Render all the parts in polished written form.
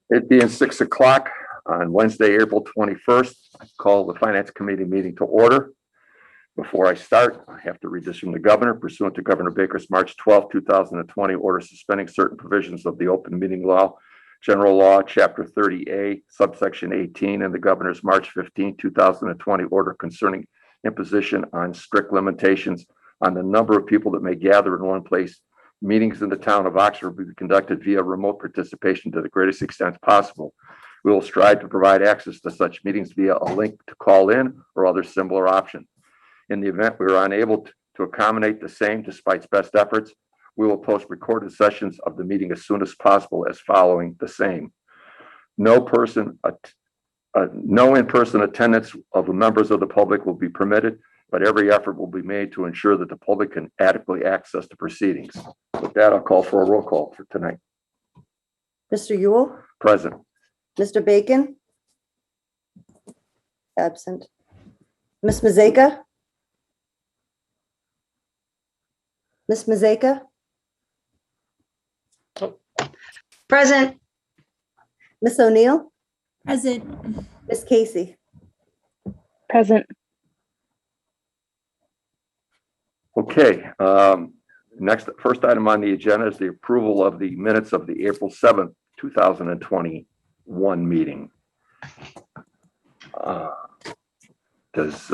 It being 6 o'clock on Wednesday, April 21st, I call the Finance Committee meeting to order. Before I start, I have to read this from the governor. Pursuant to Governor Baker's March 12, 2020 order suspending certain provisions of the open meeting law, general law, chapter 30A, subsection 18, and the governor's March 15, 2020 order concerning imposition on strict limitations on the number of people that may gather in one place. Meetings in the town of Oxford will be conducted via remote participation to the greatest extent possible. We will strive to provide access to such meetings via a link to call in or other similar option. In the event we are unable to accommodate the same despite best efforts, we will post recorded sessions of the meeting as soon as possible as following the same. No in-person attendance of the members of the public will be permitted, but every effort will be made to ensure that the public can adequately access the proceedings. With that, I'll call for a roll call for tonight. Mr. Yule? Present. Mr. Bacon? Absent. Ms. Mazeka? Ms. Mazeka? Present. Ms. O'Neill? Present. Ms. Casey? Present. Okay, first item on the agenda is the approval of the minutes of the April 7th, 2021 meeting. Does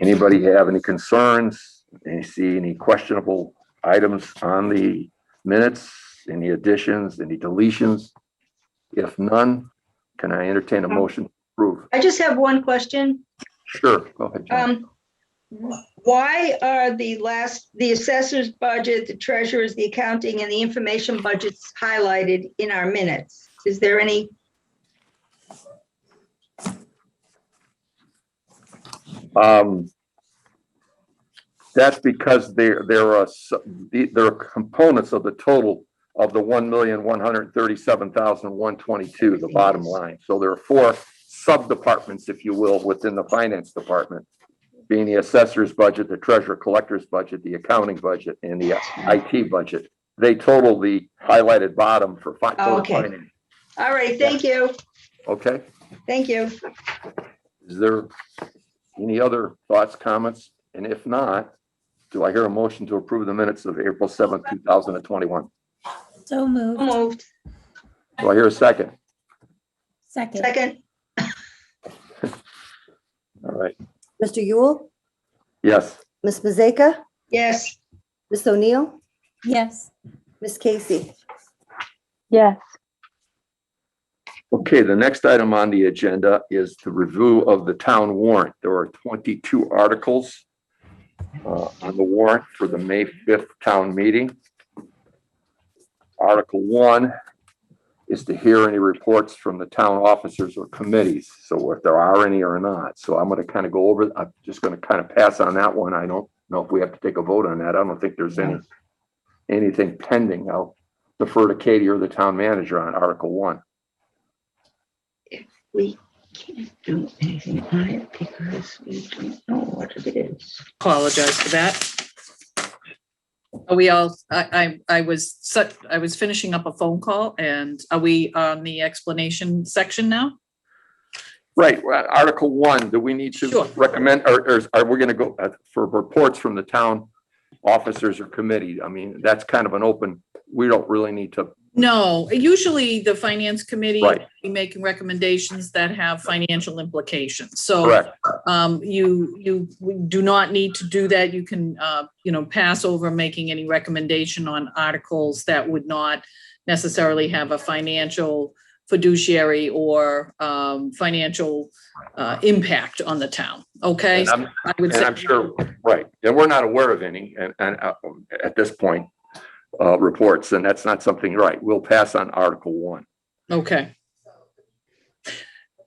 anybody have any concerns? See any questionable items on the minutes? Any additions, any deletions? If none, can I entertain a motion to approve? I just have one question. Sure, go ahead, John. Why are the assessor's budget, the treasurer's, the accounting, and the information budgets highlighted in our minutes? Is there any? That's because they're components of the total of the 1,137,122, the bottom line. So there are four sub-departments, if you will, within the finance department, being the assessor's budget, the treasurer collector's budget, the accounting budget, and the IT budget. They total the highlighted bottom for total finance. All right, thank you. Okay. Thank you. Is there any other thoughts, comments? And if not, do I hear a motion to approve the minutes of April 7th, 2021? So moved. Moved. Do I hear a second? Second. Second. All right. Mr. Yule? Yes. Ms. Mazeka? Yes. Ms. O'Neill? Yes. Ms. Casey? Yes. Okay, the next item on the agenda is the review of the town warrant. There are 22 articles on the warrant for the May 5th town meeting. Article 1 is to hear any reports from the town officers or committees. So if there are any or not. So I'm going to kind of go over, I'm just going to kind of pass on that one. I don't know if we have to take a vote on that. I don't think there's anything pending. I'll defer to Katie or the town manager on Article 1. We can't do anything on it because we don't know what it is. Apologize for that. Are we all, I was finishing up a phone call, and are we on the explanation section now? Right, well, Article 1, do we need to recommend, or are we going to go for reports from the town officers or committee? I mean, that's kind of an open, we don't really need to. No, usually the finance committee Right. be making recommendations that have financial implications. So Correct. you do not need to do that. You can pass over making any recommendation on articles that would not necessarily have a financial, fiduciary, or financial impact on the town. Okay, And I'm sure, right, and we're not aware of any and at this point. Reports, and that's not something, right, we'll pass on Article 1. Okay.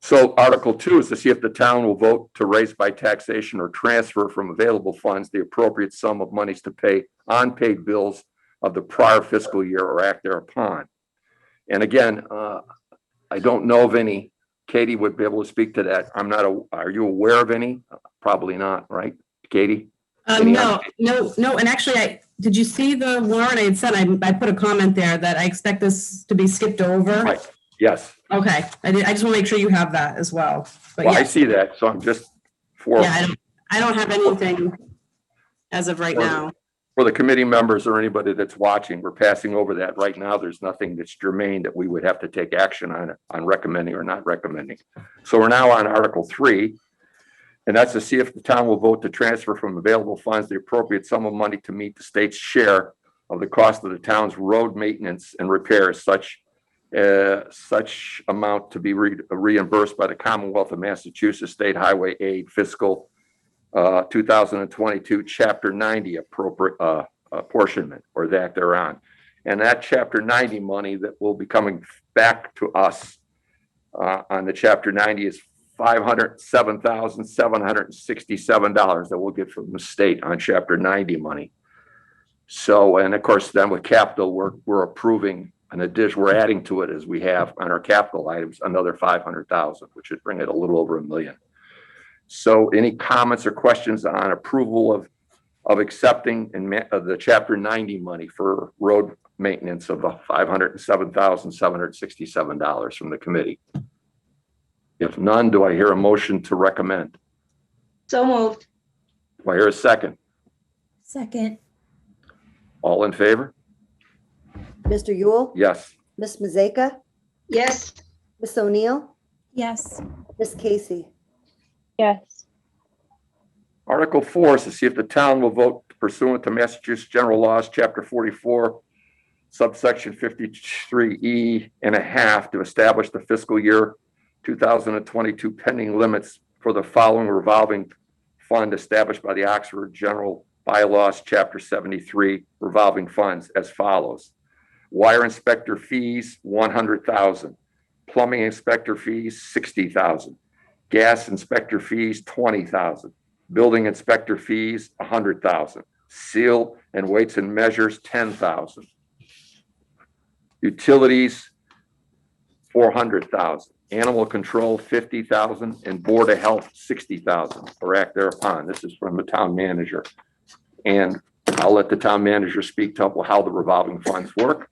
So Article 2 is to see if the town will vote to raise by taxation or transfer from available funds the appropriate sum of monies to pay unpaid bills of the prior fiscal year or act thereupon. And again, I don't know of any. Katie would be able to speak to that. Are you aware of any? Probably not, right, Katie? No, and actually did you see the warrant I had sent? I put a comment there that I expect this to be skipped over. Right, yes. Okay, I just want to make sure you have that as well. But Well, I yeah, see that, so I'm just for. yeah, I don't have anything as of right now. For the committee members or anybody that's watching, we're passing over that right now. There's nothing that's germane that we would have to take action on recommending or not recommending. So we're now on Article 3, and that's to see if the town will vote to transfer from available funds the appropriate sum of money to meet the state's share of the cost of the town's road maintenance and repairs, such amount to be reimbursed by the Commonwealth of Massachusetts State Highway Aid Fiscal 2022 Chapter 90 apportionment or that thereon. And that Chapter 90 money that will be coming back to us on the Chapter 90 is $507,767 that we'll get from the state on Chapter 90 money. So, and of course, then with capital, we're approving an addition, we're adding to it as we have on our capital items, another 500,000, which would bring it a little over $1 million. So any comments or questions on approval of accepting the Chapter 90 money for road maintenance of the $507,767 from the committee? If none, do I hear a motion to recommend? So moved. Do I hear a second? Second. All in favor? Mr. Yule, Yes. Ms. Mazeka, Yes. Ms. O'Neill, Yes. Ms. Casey. Yes. Article 4 is to see if the town will vote pursuant to Massachusetts General Laws, Chapter 44, subsection 53E and a half, to establish the fiscal year 2022 pending limits for the following revolving fund established by the Oxford General Bylaws, Chapter 73, revolving funds as follows. Wire inspector fees, $100,000. Plumbing inspector fees, $60,000. Gas inspector fees, $20,000. Building inspector fees, $100,000. Seal and weights and measures, $10,000. Utilities, $400,000. Animal control, $50,000, and Board of Health, $60,000, or act thereupon. This is from the town manager. And I'll let the town manager speak to how the revolving funds work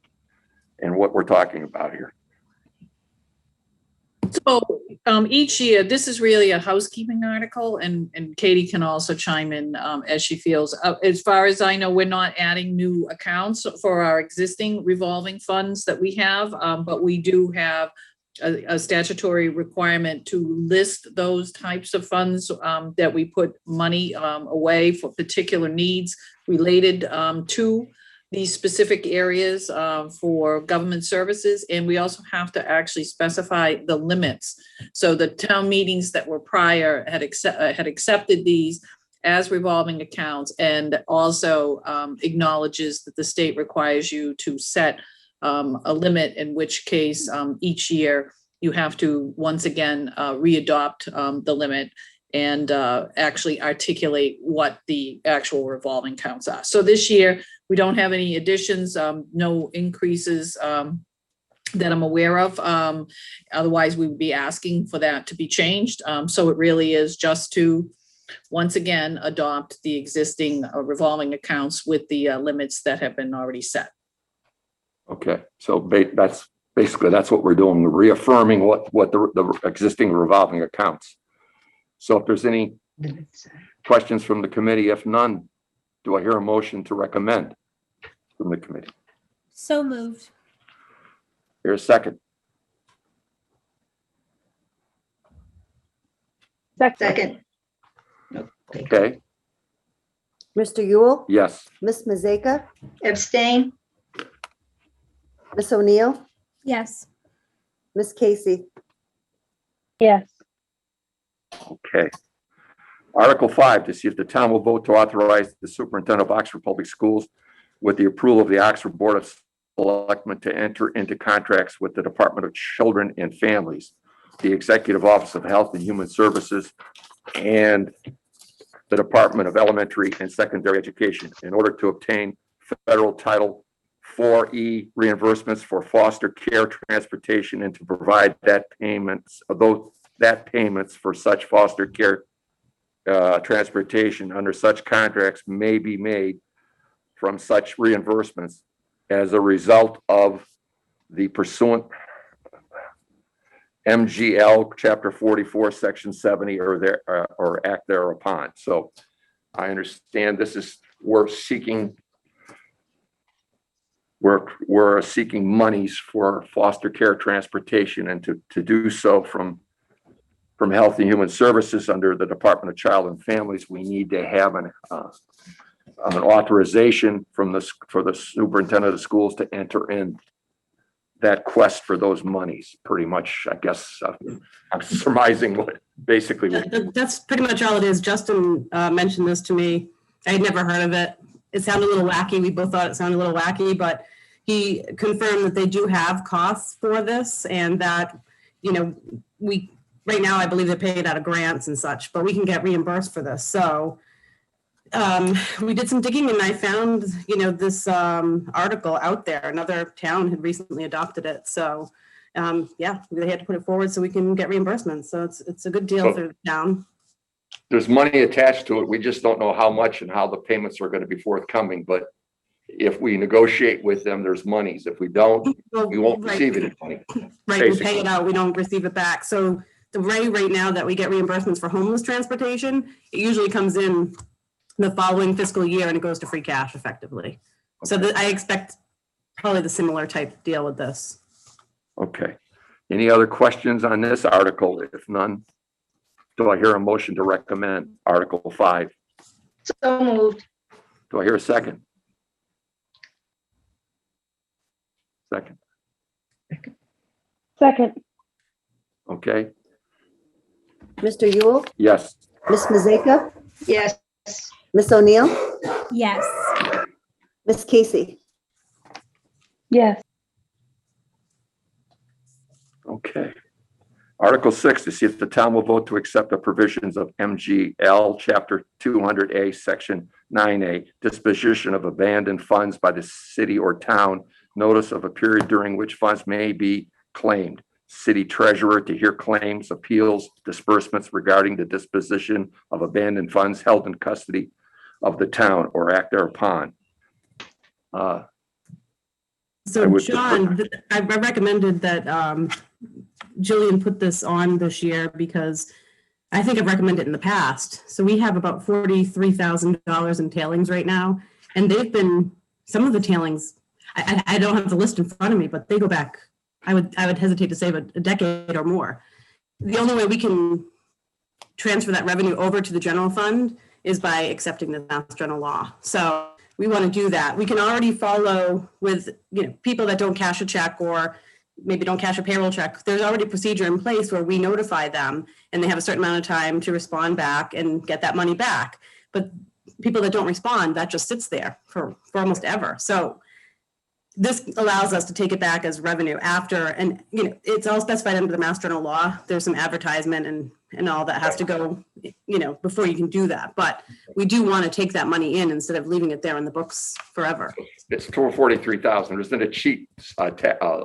and what we're talking about here. So each year, this is really a housekeeping article, and Katie can also chime in as she feels. As far as I know, we're not adding new accounts for our existing revolving funds that we have, but we do have a statutory requirement to list those types of funds that we put money away for particular needs related to these specific areas for government services. And we also have to actually specify the limits. So the town meetings that were prior had accepted these as revolving accounts, and also acknowledges that the state requires you to set a limit, in which case each year you have to once again readopt the limit and actually articulate what the actual revolving accounts are. So this year, we don't have any additions, no increases that I'm aware of. Otherwise, we would be asking for that to be changed. So it really is just to, once again, adopt the existing revolving accounts with the limits that have been already set. Okay, so that's basically, that's what we're doing. We're reaffirming what the existing revolving accounts. So if there's any questions from the committee, if none, do I hear a motion to recommend from the committee? So moved. Here's a second. Second. Okay, Mr. Yule, yes. Ms. Mazeka, Abstain. Ms. O'Neill, Yes. Ms. Casey. Yes. Okay. Article 5, to see if the town will vote to authorize the superintendent of Oxford Public Schools with the approval of the Oxford Board of Selectmen to enter into contracts with the Department of Children and Families, the Executive Office of Health and Human Services, and the Department of Elementary and Secondary Education in order to obtain federal Title 4E reimbursements for foster care transportation and to provide that payments for such foster care transportation under such contracts may be made from such reimbursements as a result of the pursuant MGL Chapter 44, Section 70, or act thereupon. So I understand this is, we're seeking monies for foster care transportation, and to do so from Health and Human Services under the Department of Child and Families, we need to have an authorization for the superintendent of schools to enter in that quest for those monies. Pretty much, I guess, I'm surmising what That's pretty much all it is. Justin mentioned this to me. I had never heard of it. It sounded a little wacky. We both thought it sounded a little wacky, but he confirmed that they do have costs for this, and that, right now, I believe they're paid out of grants and such, but we can get reimbursed for this. So we did some digging, and I found, this article out there. Another town had recently adopted it. So yeah, they had to put it forward so we can get reimbursement. So it's a good deal for the town. There's money attached to it. We just don't know how much and how the payments are going to be forthcoming. But if we negotiate with them, there's monies. If we don't, we won't receive any money. Right, we pay it out, we don't receive it back. So the way right now that we get reimbursements for homeless transportation, it usually comes in the following fiscal year and it goes to free cash effectively. So I expect probably the similar type deal with this. Okay. Any other questions on this article? If none, do I hear a motion to recommend Article 5? So moved. Do I hear a second? Second. Second. Okay. Mr. Yule, Yes. Ms. Mazeka, Yes. Ms. O'Neill, Yes. Ms. Casey. Yes. Okay. Article 6, to see if the town will vote to accept the provisions of MGL Chapter 200A, Section 9A, disposition of abandoned funds by the city or town, notice of a period during which funds may be claimed. City treasurer to hear claims, appeals, disbursements regarding the disposition of abandoned funds held in custody of the town or act thereupon. So John, I recommended that Jillian put this on this year because I think I've recommended it in the past. So we have about $43,000 in tailings right now. And they've been, some of the tailings, I don't have the list in front of me, but they go back, I would hesitate to say a decade or more. The only way we can transfer that revenue over to the general fund is by accepting the Mass General Law. So we want to do that. We can already follow with, people that don't cash a check or maybe don't cash a payroll check. There's already a procedure in place where we notify them and they have a certain amount of time to respond back and get that money back. But people that don't respond, that just sits there for almost ever. So this allows us to take it back as revenue after, and it's all specified under the Mass General Law. There's some advertisement and all that has to go, before you can do that. But we do want to take that money in instead of leaving it there in the books forever. It's $43,000. There's not a cheat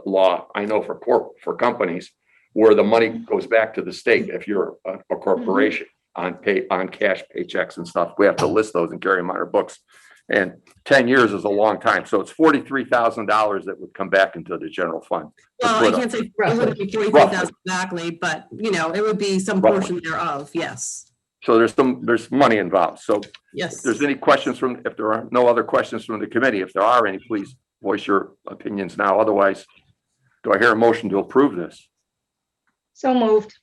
law, I know, for companies where the money goes back to the state if you're a corporation on cash paychecks and stuff. We have to list those and carry them on our books. And 10 years is a long time. So it's $43,000 that would come back into the general fund. Well, I can't say it wouldn't be 43,000 exactly, but it would be some portion thereof. Yes. So there's money involved. So yes. if there's any questions if there are no other questions from the committee, if there are any, please voice your opinions now. Otherwise, do I hear a motion to approve this? So moved.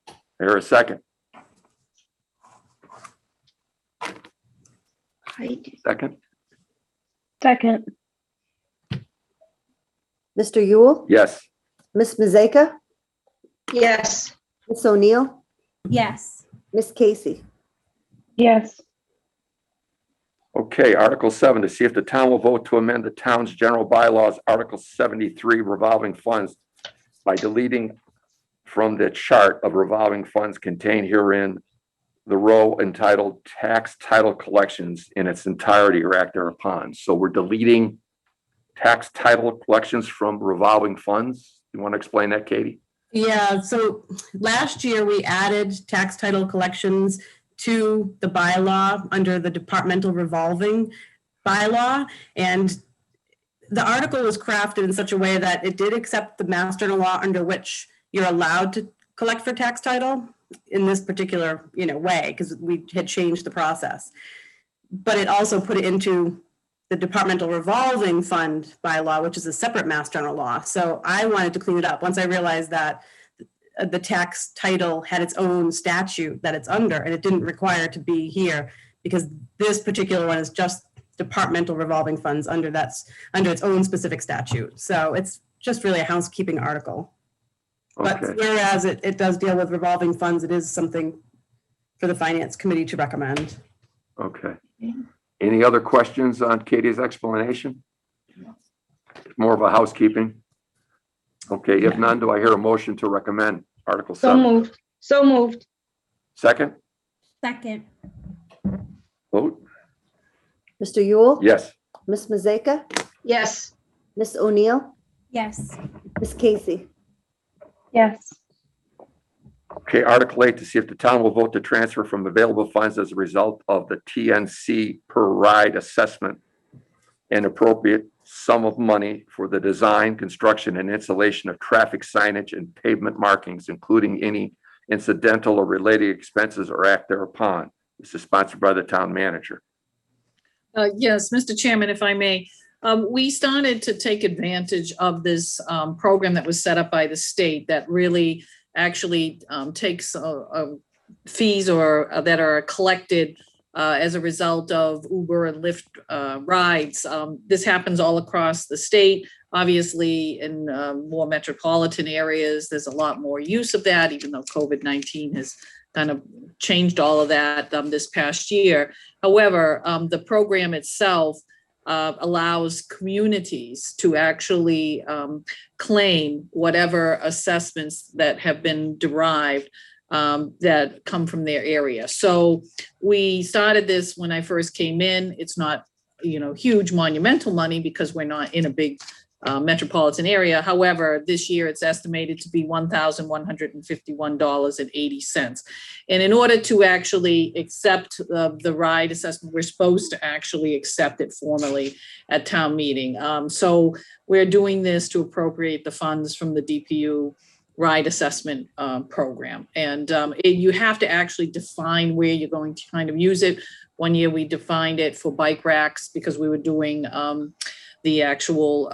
I hear a second. Second. Second. Mr. Yule, Yes. Ms. Mazeka, Yes. Ms. O'Neill, Yes. Ms. Casey. Yes. Okay, Article 7, to see if the town will vote to amend the town's general bylaws, Article 73, revolving funds, by deleting from the chart of revolving funds contained herein the row entitled Tax Title Collections in its entirety or act thereupon. So we're deleting tax title collections from revolving funds. You want to explain that, Katie? Yeah, so last year we added tax title collections to the bylaw under the departmental revolving. bylaw, and the article was crafted in such a way that it did accept the mass general law under which you're allowed to collect for tax title in this particular, way, because we had changed the process. But it also put it into the departmental revolving fund bylaw, which is a separate mass general law. So I wanted to clean it up once I realized that the tax title had its own statute that it's under, and it didn't require to be here, because this particular one is just departmental revolving funds under its own specific statute. So it's just really a housekeeping article. But Okay, whereas it does deal with revolving funds, it is something for the finance committee to recommend. okay. Any other questions on Katie's explanation? More of a housekeeping. Okay, if none, do I hear a motion to recommend Article So 7? moved. So moved. Second, Second. vote? Mr. Yule? Yes. Ms. Mazeka? Yes. Ms. O'Neill? Yes. Ms. Casey? Yes. Okay, Article 8, to see if the town will vote to transfer from available funds as a result of the TNC per ride assessment an appropriate sum of money for the design, construction, and installation of traffic signage and pavement markings, including any incidental or related expenses or act thereupon. This is sponsored by the town manager. Yes, Mr. Chairman, if I may, we started to take advantage of this program that was set up by the state that really actually takes fees or that are collected as a result of Uber and Lyft rides. This happens all across the state. Obviously, in more metropolitan areas, there's a lot more use of that, even though COVID-19 has kind of changed all of that this past year. However, the program itself allows communities to actually claim whatever assessments that have been derived that come from their area. So we started this when I first came in. It's not, huge monumental money because we're not in a big metropolitan area. However, this year it's estimated to be $1,151.80. And in order to actually accept the ride assessment, we're supposed to actually accept it formally at town meeting. So we're doing this to appropriate the funds from the DPU ride assessment program. And you have to actually define where you're going to kind of use it. One year we defined it for bike racks because we were doing the actual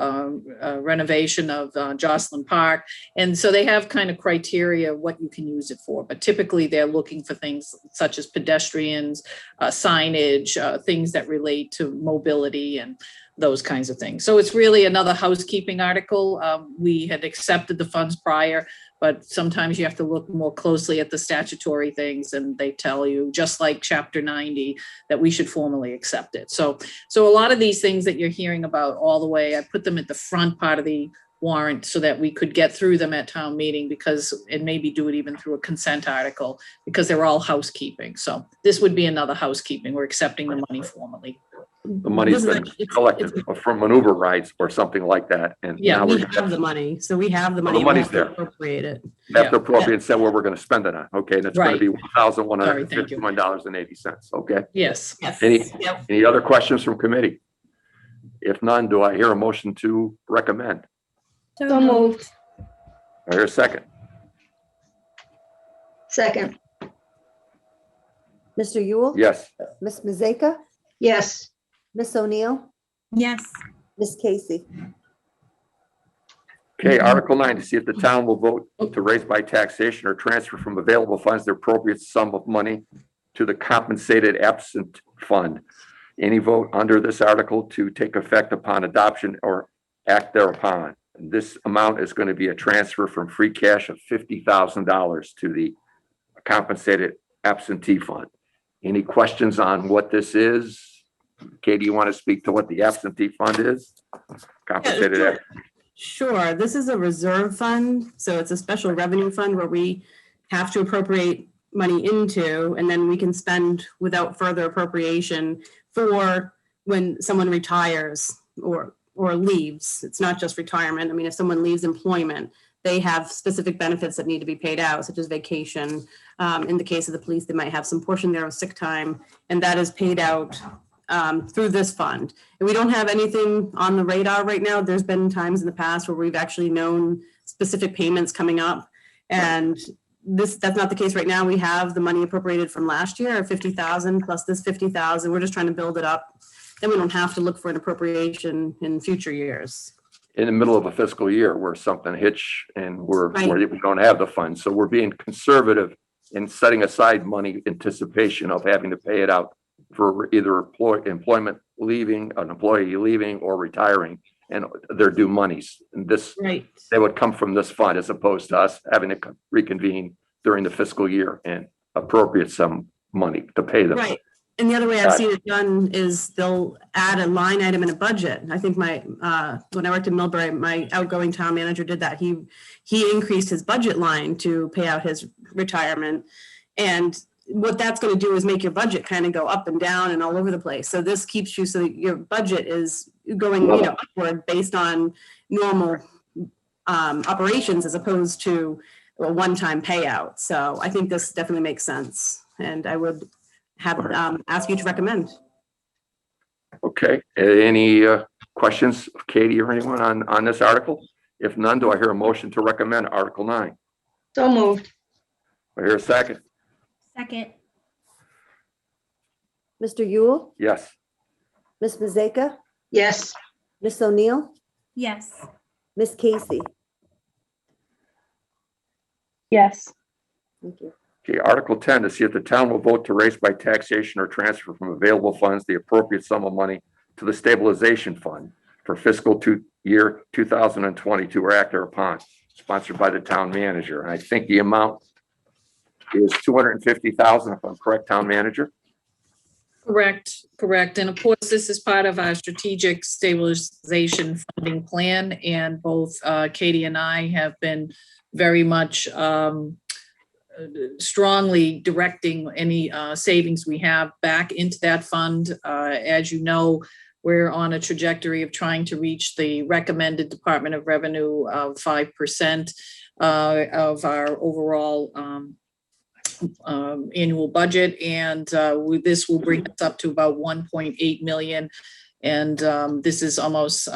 renovation of Jocelyn Park. And so they have kind of criteria what you can use it for, but typically they're looking for things such as pedestrians, signage, things that relate to mobility and those kinds of things. So it's really another housekeeping article. We had accepted the funds prior, but sometimes you have to look more closely at the statutory things and they tell you, just like Chapter 90, that we should formally accept it. So a lot of these things that you're hearing about all the way, I put them at the front part of the warrant so that we could get through them at town meeting and maybe do it even through a consent article because they're all housekeeping. So this would be another housekeeping. We're accepting the money formally. The money's been collected from maneuver rides or something like that. And Yeah, now We we're have the money, so we have the money. the money's we have to there. appropriate it. have to appropriate and say where we're going to spend it on. Okay, and it's going to be $1,151.80. Okay. Yes. Yes. Any other questions from committee? If none, do I hear a motion to recommend? So moved. I hear a second. Second. Mr. Yule? Yes. Ms. Mazeka? Yes. Ms. O'Neill? Yes. Ms. Casey? Okay, Article 9, to see if the town will vote to raise by taxation or transfer from available funds the appropriate sum of money to the compensated absent fund. Any vote under this article to take effect upon adoption or act thereupon. This amount is going to be a transfer from free cash of $50,000 to the compensated absentee fund. Any questions on what this is? Katie, you want to speak to what the absentee fund is? Compensated. Yeah, sure. This is a reserve fund. So it's a special revenue fund where we have to appropriate money into, and then we can spend without further appropriation for when someone retires or leaves. It's not just retirement. I mean, if someone leaves employment, they have specific benefits that need to be paid out, such as vacation. In the case of the police, they might have some portion there of sick time, and that is paid out through this fund. And we don't have anything on the radar right now. There's been times in the past where we've actually known specific payments coming up. And that's not the case right now. We have the money appropriated from last year, 50,000 plus this 50,000. We're just trying to build it up. Then we don't have to look for an appropriation in future years. In the middle of a fiscal year where something hits and Right. we don't have the funds. So we're being conservative in setting aside money in anticipation of having to pay it out for either employment leaving, an employee leaving or retiring, and their due monies. And this, Right. they would come from this fund as opposed to us having to reconvene during the fiscal year and appropriate some money to pay them. Right. And the other way I've seen it done is they'll add a line item in a budget. I think when I worked in Millbury, my outgoing town manager did that. He increased his budget line to pay out his retirement. And what that's going to do is make your budget kind of go up and down and all over the place. So this keeps you so that your budget is going upward based on normal operations as opposed to a one-time payout. So I think this definitely makes sense. And I would ask you to recommend. Okay, any questions of Katie or anyone on this article? If none, do I hear a motion to recommend Article 9? So moved. I hear a second. Second. Mr. Yule, Yes. Ms. Mazeka, Yes. Ms. O'Neill, Yes. Ms. Casey. Yes. Thank you. Okay, Article 10, to see if the town will vote to raise by taxation or transfer from available funds the appropriate sum of money to the stabilization fund for fiscal year 2022 or act thereupon, sponsored by the town manager. And I think the amount is 250,000, if I'm correct, town manager? Correct. And of course, this is part of our strategic stabilization funding plan. And both Katie and I have been very much strongly directing any savings we have back into that fund. As you know, we're on a trajectory of trying to reach the recommended Department of Revenue of 5% of our overall annual budget. And this will bring us up to about 1.8 million. And this is almost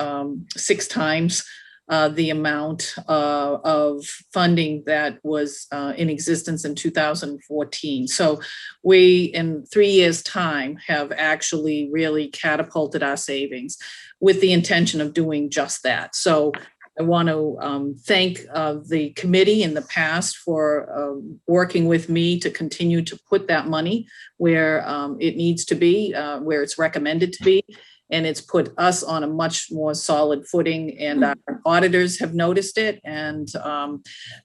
6 times the amount of funding that was in existence in 2014. So we, in 3 years' time, have actually really catapulted our savings with the intention of doing just that. So I want to thank the committee in the past for working with me to continue to put that money where it needs to be, where it's recommended to be. And it's put us on a much more solid footing, and our auditors have noticed it. And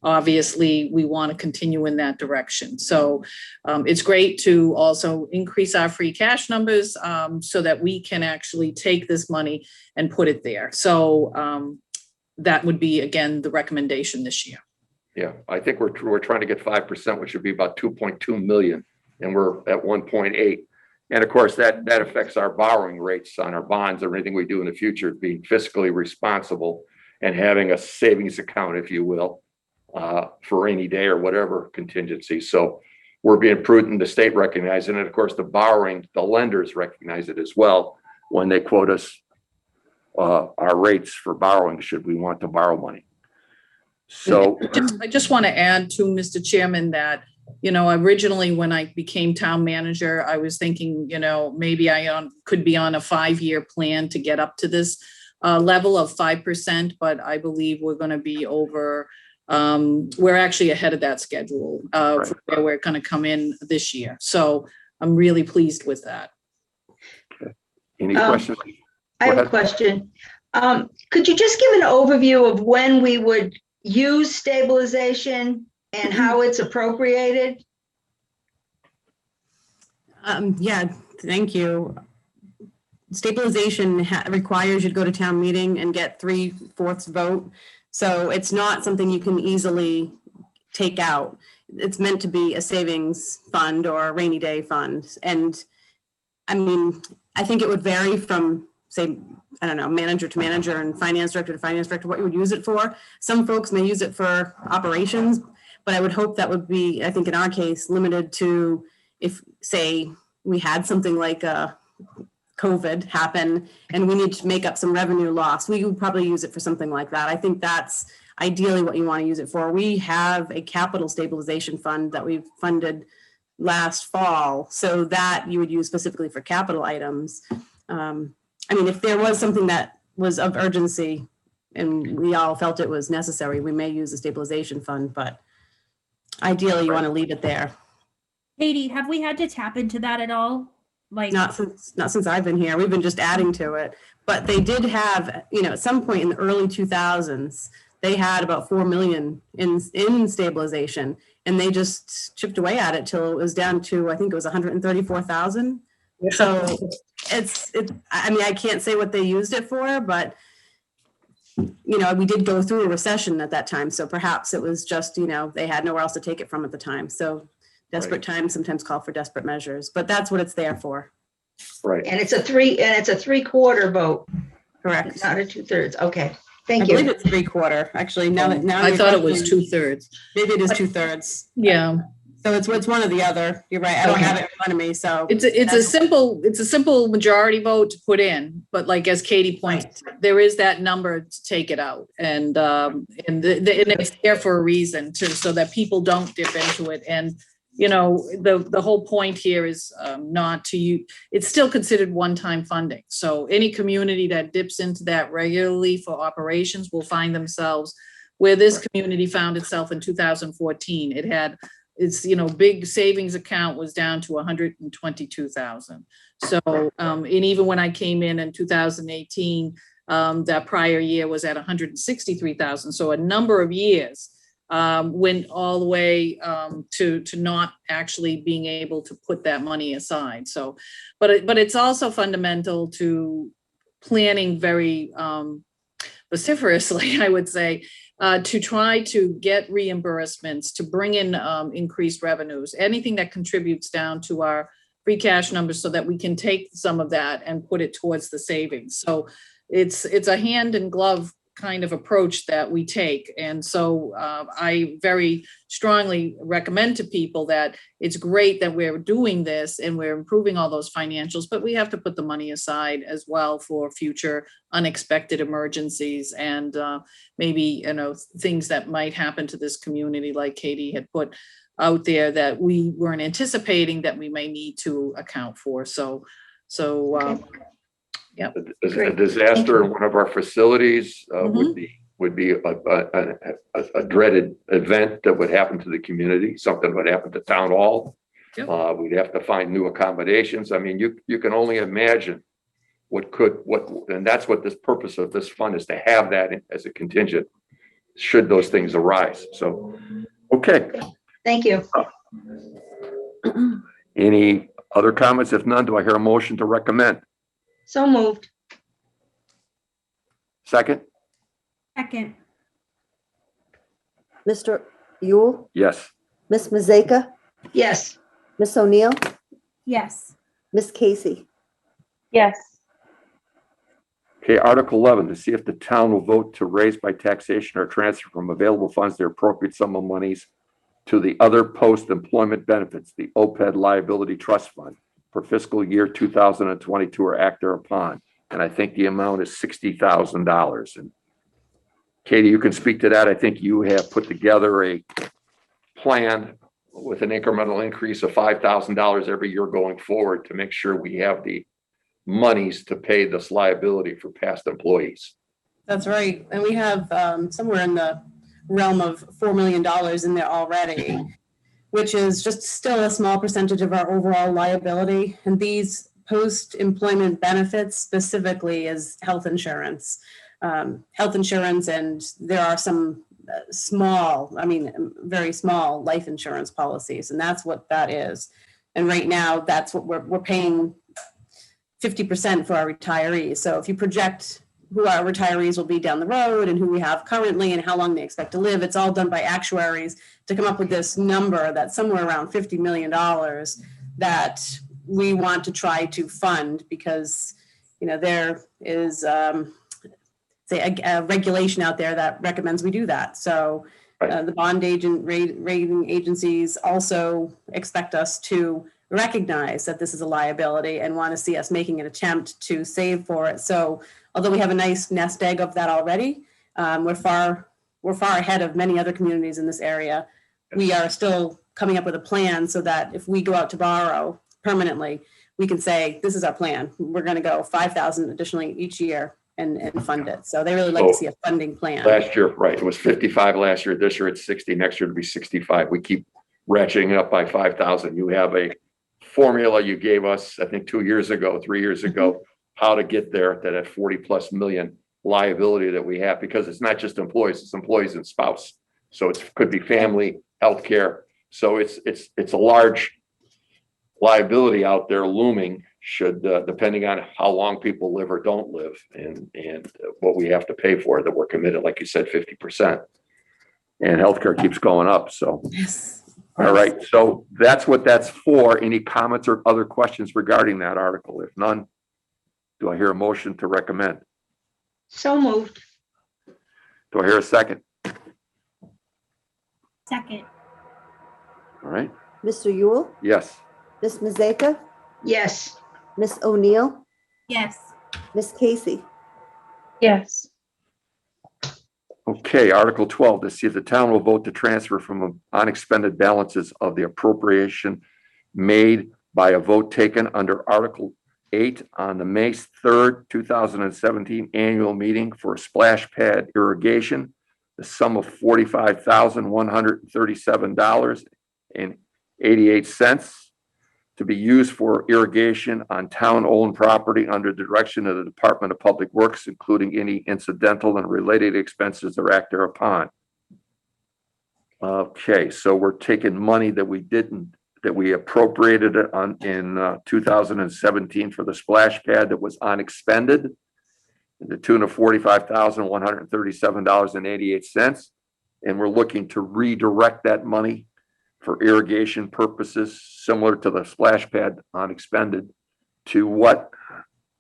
obviously, we want to continue in that direction. So it's great to also increase our free cash numbers so that we can actually take this money and put it there. So that would be, again, the recommendation this year. Yeah, I think we're trying to get 5%, which would be about 2.2 million, and we're at 1.8. And of course, that affects our borrowing rates on our bonds or anything we do in the future, being fiscally responsible and having a savings account, if you will, for rainy day or whatever contingency. So we're being prudent, the state recognizes it. And of course, the lenders recognize it as well when they quote us our rates for borrowing, should we want to borrow money. So I just want to add to Mr. Chairman that, originally when I became town manager, I was thinking, maybe I could be on a 5-year plan to get up to this level of 5%, but I believe we're going to be over, we're actually ahead of that schedule for where we're going to come in this year. So I'm really pleased with that. Okay. Any questions? I have a question. Could you just give an overview of when we would use stabilization and how it's appropriated? Yeah, thank you. Stabilization requires you to go to town meeting and get 3/4 vote. So it's not something you can easily take out. It's meant to be a savings fund or a rainy day fund. And I mean, I think it would vary from, say, I don't know, manager to manager and finance director to finance director, what you would use it for. Some folks may use it for operations, but I would hope that would be, I think in our case, limited to if, say, we had something like a COVID happen and we need to make up some revenue loss, we would probably use it for something like that. I think that's ideally what you want to use it for. We have a capital stabilization fund that we've funded last fall, so that you would use specifically for capital items. I mean, if there was something that was of urgency and we all felt it was necessary, we may use the stabilization fund, but ideally you want to leave it there. Katie, have we had to tap into that at all? Like, Not since I've been here. We've been just adding to it. But they did have, at some point in the early 2000s, they had about 4 million in stabilization, and they just chipped away at it till it was down to, I think it was 134,000. So I mean, I can't say what they used it for, but we did go through a recession at that time. So perhaps it was just, they had nowhere else to take it from at the time. So desperate times sometimes call for desperate measures, but that's what it's there for. Right. And it's a 3/4 vote, Correct. not a 2/3. Okay, I thank believe you. it's 3/4. Actually, now I you're thought it was questioning- 2/3. Maybe it is 2/3. Yeah, So it's one or the other. You're right. I don't Okay. have it in front of me. So it's a simple majority vote to put in, but like as Katie points, there is that number to take it out, and it's there for a reason too, so that people don't dip into it. And the whole point here is not to use. It's still considered one-time funding. So any community that dips into that regularly for operations will find themselves where this community found itself in 2014. It had its big savings account was down to 122,000. So and even when I came in 2018, that prior year was at 163,000. So a number of years went all the way to not actually being able to put that money aside. So, but it's also fundamental to planning very vociferously, I would say, to try to get reimbursements, to bring in increased revenues, anything that contributes down to our free cash numbers so that we can take some of that and put it towards the savings. So it's a hand in glove kind of approach that we take. And so I very strongly recommend to people that it's great that we're doing this and we're improving all those financials, but we have to put the money aside as well for future unexpected emergencies and maybe, things that might happen to this community, like Katie had put out there, that we weren't anticipating that we may need to account for. Yep. A disaster in one of our facilities would be a dreaded event that would happen to the community. Something would happen to town hall. Yep. We'd have to find new accommodations. I mean, you can only imagine and that's what this purpose of this fund is, to have that as a contingent should those things arise. So, okay. Thank you. Any other comments? If none, do I hear a motion to recommend? So moved. Second? second, Mr. Yule, Yes. Miss Mazeka, Yes. Miss O'Neill, yes, Miss Casey. Yes. Okay, Article 11, to see if the town will vote to raise by taxation or transfer from available funds the appropriate sum of monies to the other post-employment benefits, the OPEB liability trust fund for fiscal year 2022 or act thereupon. And I think the amount is $60,000. And Katie, you can speak to that. I think you have put together a plan with an incremental increase of $5,000 every year going forward to make sure we have the monies to pay this liability for past employees. That's right. And we have somewhere in the realm of $4 million in there already, which is just still a small percentage of our overall liability. And these post-employment benefits specifically is health insurance. And there are some very small life insurance policies, and that's what that is. And right now, that's what we're paying 50% for our retirees. So if you project who our retirees will be down the road and who we have currently and how long they expect to live, it's all done by actuaries to come up with this number that's somewhere around $50 million that we want to try to fund because, there is a regulation out there that recommends we do that. So the bond rating agencies also expect us to recognize that this is a liability and want to see us making an attempt to save for it. So although we have a nice nest egg of that already, we're far ahead of many other communities in this area. We are still coming up with a plan so that if we go out to borrow permanently, we can say, this is our plan. We're going to go 5,000 additionally each year and fund it. So they really like to see a funding plan. Last year, right, it was 55 last year. This year it's 60. Next year it'll be 65. We keep ratcheting it up by 5,000. You have a formula you gave us, I think 3 years ago, how to get there to that 40+ million liability that we have, because it's not just employees, it's employees and spouse. So it could be family, healthcare. So it's a large liability out there looming, should depending on how long people live or don't live, and what we have to pay for that we're committed, like you said, 50%. And healthcare keeps going up. So Yes. all right, so that's what that's for. Any comments or other questions regarding that article? If none, do I hear a motion to recommend? So moved. Do I hear a second? Second. All right, Mr. Yule, yes. Ms. Mazeka, Yes. Ms. O'Neill, Yes. Ms. Casey. Yes. Okay, Article 12, to see if the town will vote to transfer from unexpended balances of the appropriation made by a vote taken under Article 8 on the May 3rd, 2017 annual meeting for splash pad irrigation, the sum of $45,137.88 to be used for irrigation on town-owned property under the direction of the Department of Public Works, including any incidental and related expenses thereafter upon. Okay, so we're taking money that we appropriated in 2017 for the splash pad that was unexpended, in the tune of $45,137.88. And we're looking to redirect that money for irrigation purposes, similar to the splash pad unexpended, to what?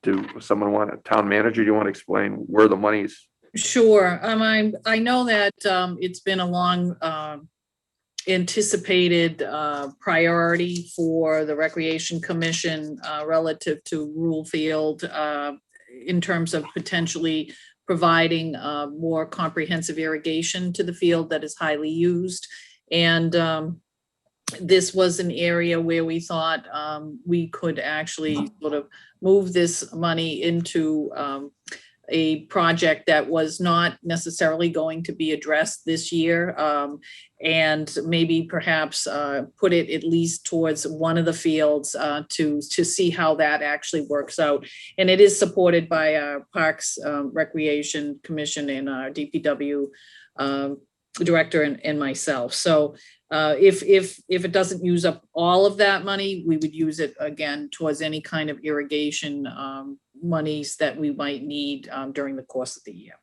Do someone want, a town manager, do you want to explain where the money's? Sure. I know that it's been a long anticipated priority for the Recreation Commission relative to Rural Field in terms of potentially providing more comprehensive irrigation to the field that is highly used. And this was an area where we thought we could actually sort of move this money into a project that was not necessarily going to be addressed this year, and maybe perhaps put it at least towards one of the fields to see how that actually works out. And it is supported by our Parks Recreation Commission and our DPW director and myself. So if it doesn't use up all of that money, we would use it again towards any kind of irrigation monies that we might need during the course of the year.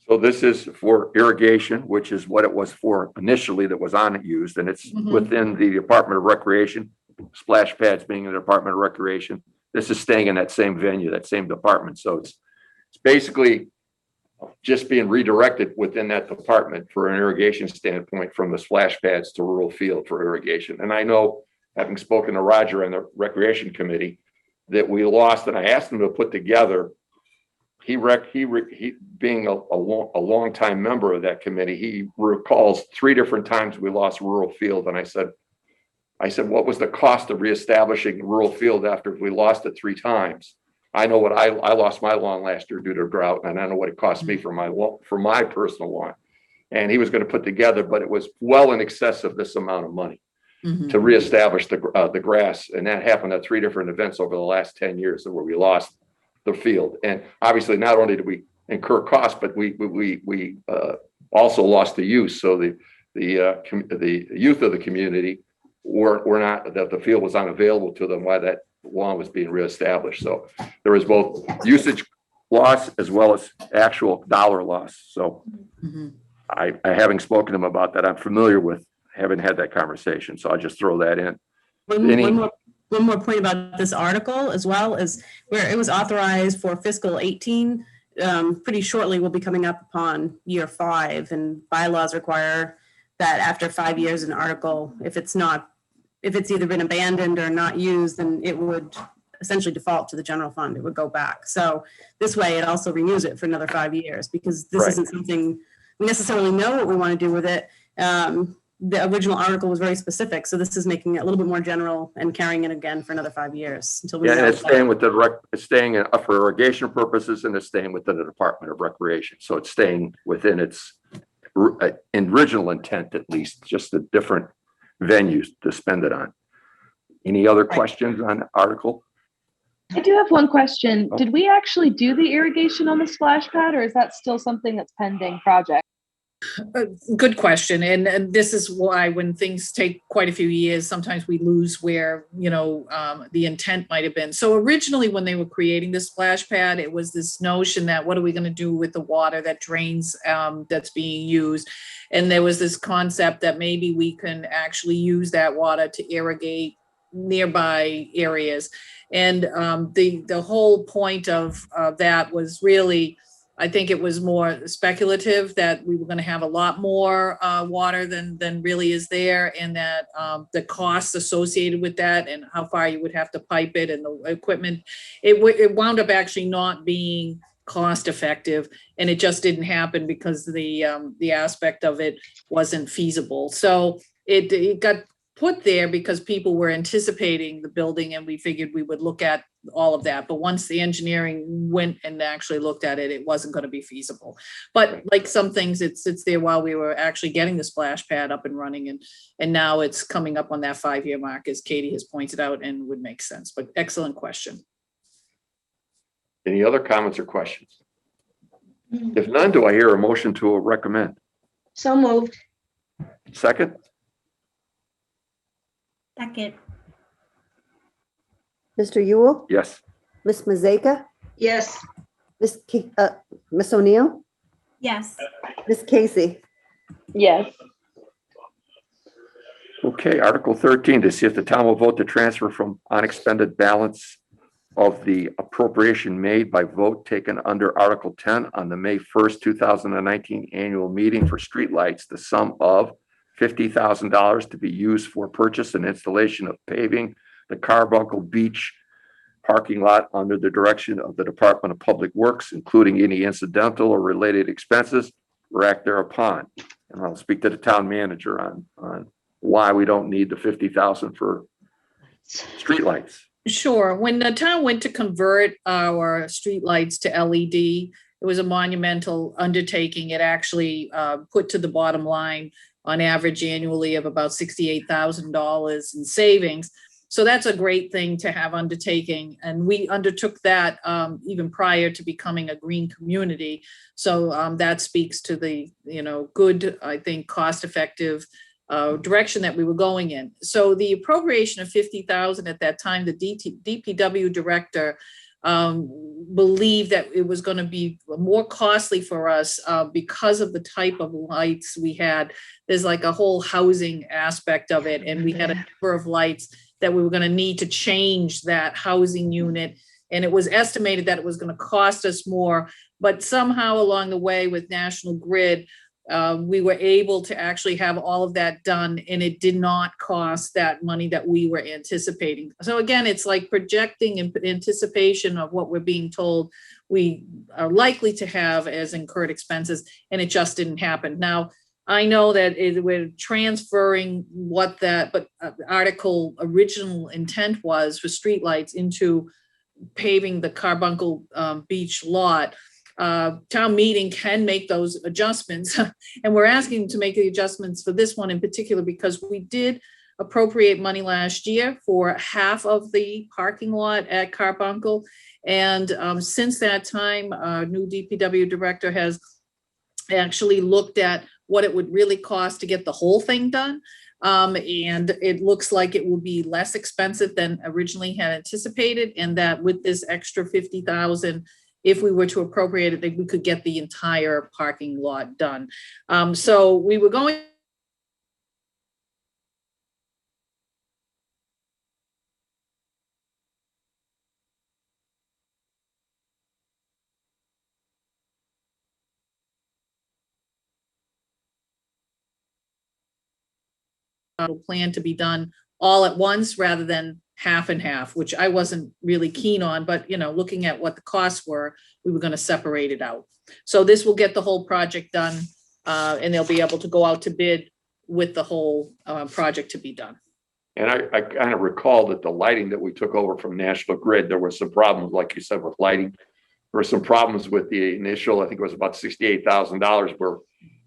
So this is for irrigation, which is what it was for initially, that was unused, and it's within the Department of Recreation, splash pads being in the Department of Recreation. This is staying in that same venue, that same department. So it's basically just being redirected within that department for an irrigation standpoint from the splash pads to rural field for irrigation. And I know, having spoken to Roger and the Recreation Committee, that we lost, and I asked him to put together, he being a long time member of that committee, he recalls 3 different times we lost rural field. And I said, what was the cost of reestablishing rural field after we lost it 3 times? I know what I lost my lawn last year due to drought, and I know what it cost me for my personal lawn. And he was going to put together, but it was well in excess of this amount of money to reestablish the grass. And that happened at 3 different events over the last 10 years where we lost the field. And obviously, not only did we incur costs, but we also lost the use. So the youth of the community were not, that the field was unavailable to them while that lawn was being reestablished. So there was both usage loss as well as actual dollar loss. So I having spoken to him about that, I'm familiar with having had that conversation. So I just throw that in. One more point about this article as well, is where it was authorized for fiscal 18. Pretty shortly we'll be coming up upon year 5, and bylaws require that after 5 years an article, if it's not if it's either been abandoned or not used, then it would essentially default to the general fund. It would go back. So this way it also renews it for another 5 years, because this Right. isn't something we necessarily know what we want to do with it. The original article was very specific, so this is making it a little bit more general and carrying it again for another 5 years until we Yeah, and know. it's staying with it's staying for irrigation purposes, and it's staying within the Department of Recreation. So it's staying within its original intent, at least, just the different venues to spend it on. Any other questions on the article? I do have one question. Oh. Did we actually do the irrigation on the splash pad, or is that still something that's pending project? Good question. And this is why when things take quite a few years, sometimes we lose where, the intent might have been. So originally when they were creating the splash pad, it was this notion that what are we going to do with the water that drains that's being used? And there was this concept that maybe we can actually use that water to irrigate nearby areas. And the whole point of that was really, I think it was more speculative that we were going to have a lot more water than really is there, and that the costs associated with that and how far you would have to pipe it and the equipment, it wound up actually not being cost effective, and it just didn't happen because the aspect of it wasn't feasible. So it got put there because people were anticipating the building, and we figured we would look at all of that. But once the engineering went and actually looked at it, it wasn't going to be feasible. But like some things, it sits there while we were actually getting the splash pad up and running. And now it's coming up on that 5-year mark, as Katie has pointed out, and would make sense. But excellent question. Any other comments or questions? If none, do I hear a motion to recommend? So moved. Second? Second. Mr. Yule, Yes. Ms. Mazeka, Yes. Ms. O'Neill, Yes. Ms. Casey. Yes. Okay, Article 13, to see if the town will vote to transfer from unexpended balance of the appropriation made by vote taken under Article 10 on the May 1st, 2019 annual meeting for streetlights, the sum of $50,000 to be used for purchase and installation of paving the Carbuncle Beach parking lot under the direction of the Department of Public Works, including any incidental or related expenses or act thereupon. And I'll speak to the town manager on why we don't need the $50,000 for streetlights. Sure. When the town went to convert our streetlights to LED, it was a monumental undertaking. It actually put to the bottom line on average annually of about $68,000 in savings. So that's a great thing to have undertaking. And we undertook that even prior to becoming a green community. So that speaks to the, good, I think, cost-effective direction that we were going in. So the appropriation of $50,000 at that time, the DPW director believed that it was going to be more costly for us because of the type of lights we had. There's like a whole housing aspect of it. And we had a number of lights that we were going to need to change that housing unit. And it was estimated that it was going to cost us more, but somehow along the way with National Grid, we were able to actually have all of that done, and it did not cost that money that we were anticipating. So again, it's like projecting in anticipation of what we're being told we are likely to have as incurred expenses, and it just didn't happen. Now, I know that we're transferring what that, but article original intent was for streetlights into paving the Carbuncle Beach lot. Town meeting can make those adjustments, and we're asking to make the adjustments for this one in particular because we did appropriate money last year for half of the parking lot at Carbuncle. And since that time, our new DPW director has actually looked at what it would really cost to get the whole thing done. And it looks like it will be less expensive than originally had anticipated, and that with this extra $50,000, if we were to appropriate it, we could get the entire parking lot done. So we were going plan to be done all at once rather than half and half, which I wasn't really keen on, but looking at what the costs were, we were going to separate it out. So this will get the whole project done, and they'll be able to go out to bid with the whole project to be done. And I kind of recall that the lighting that we took over from National Grid, there were some problems, like you said, with lighting. There were some problems with the initial, I think it was about $68,000, where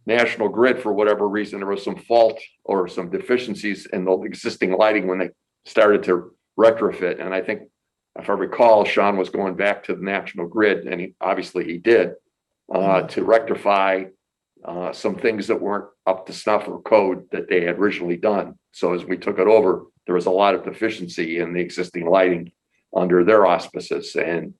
National Grid, for whatever reason, there was some fault or some deficiencies in the existing lighting when they started to retrofit. And I think, if I recall, Sean was going back to the National Grid, and he did, to rectify some things that weren't up to snuff or code that they had originally done. So as we took it over, there was a lot of deficiency in the existing lighting under their auspices, and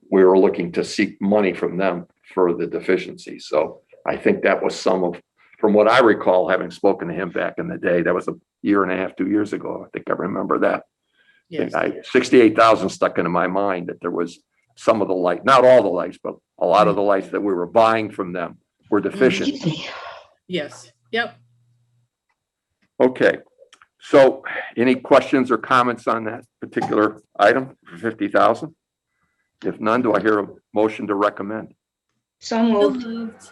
we were looking to seek money from them for the deficiency. So I think that was from what I recall, having spoken to him back in the day, that was a year and a half, 2 years ago. I think I remember that. Yes. 68,000 stuck into my mind that there was some of the light, not all the lights, but a lot of the lights that we were buying from them were deficient. Yes. Yep. Okay. So any questions or comments on that particular item for 50,000? If none, do I hear a motion to recommend? So So moved. moved.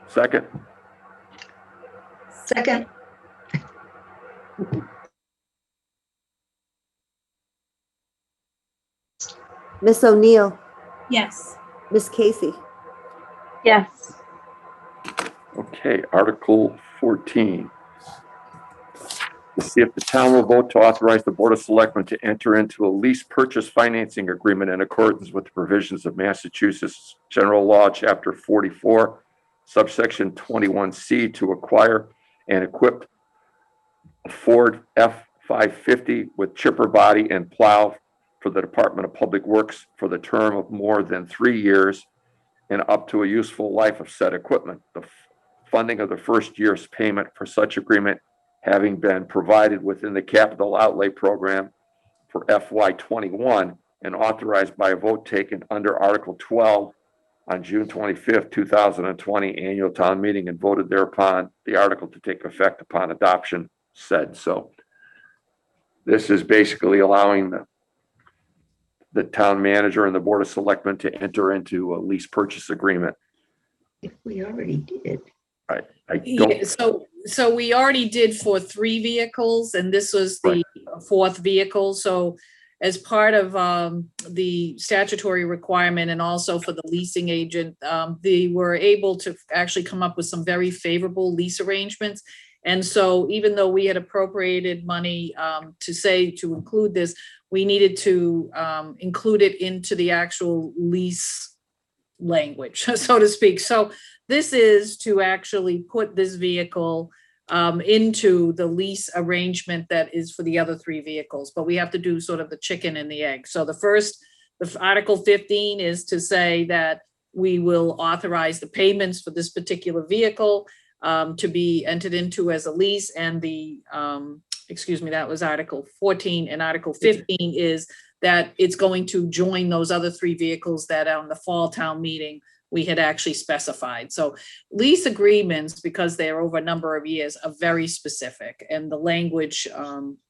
Second, Second. Miss O'Neill, Yes. Miss Casey, Yes. okay, Article 14. To see if the town will vote to authorize the Board of Selectmen to enter into a lease purchase financing agreement in accordance with the provisions of Massachusetts General Law, Chapter 44, subsection 21C, to acquire and equip a Ford F-550 with chipper body and plow for the Department of Public Works for the term of more than 3 years and up to a useful life of said equipment. The funding of the first year's payment for such agreement having been provided within the capital outlay program for FY21 and authorized by a vote taken under Article 12 on June 25th, 2020 annual town meeting, and voted thereupon the article to take effect upon adoption said. So this is basically allowing the town manager and the Board of Selectmen to enter into a lease purchase agreement. If we already did. I don't, Yeah, so we already did for 3 vehicles, and this was the 4th vehicle. So as part of the statutory requirement and also for the leasing agent, they were able to actually come up with some very favorable lease arrangements. And so even though we had appropriated money to include this, we needed to include it into the actual lease language, so to speak. So this is to actually put this vehicle into the lease arrangement that is for the other 3 vehicles, but we have to do sort of the chicken and the egg. So the Article 15 is to say that we will authorize the payments for this particular vehicle to be entered into as a lease, and that was Article 14, and Article 15 is that it's going to join those other 3 vehicles that on the fall town meeting we had actually specified. So lease agreements, because they're over a number of years, are very specific, and the language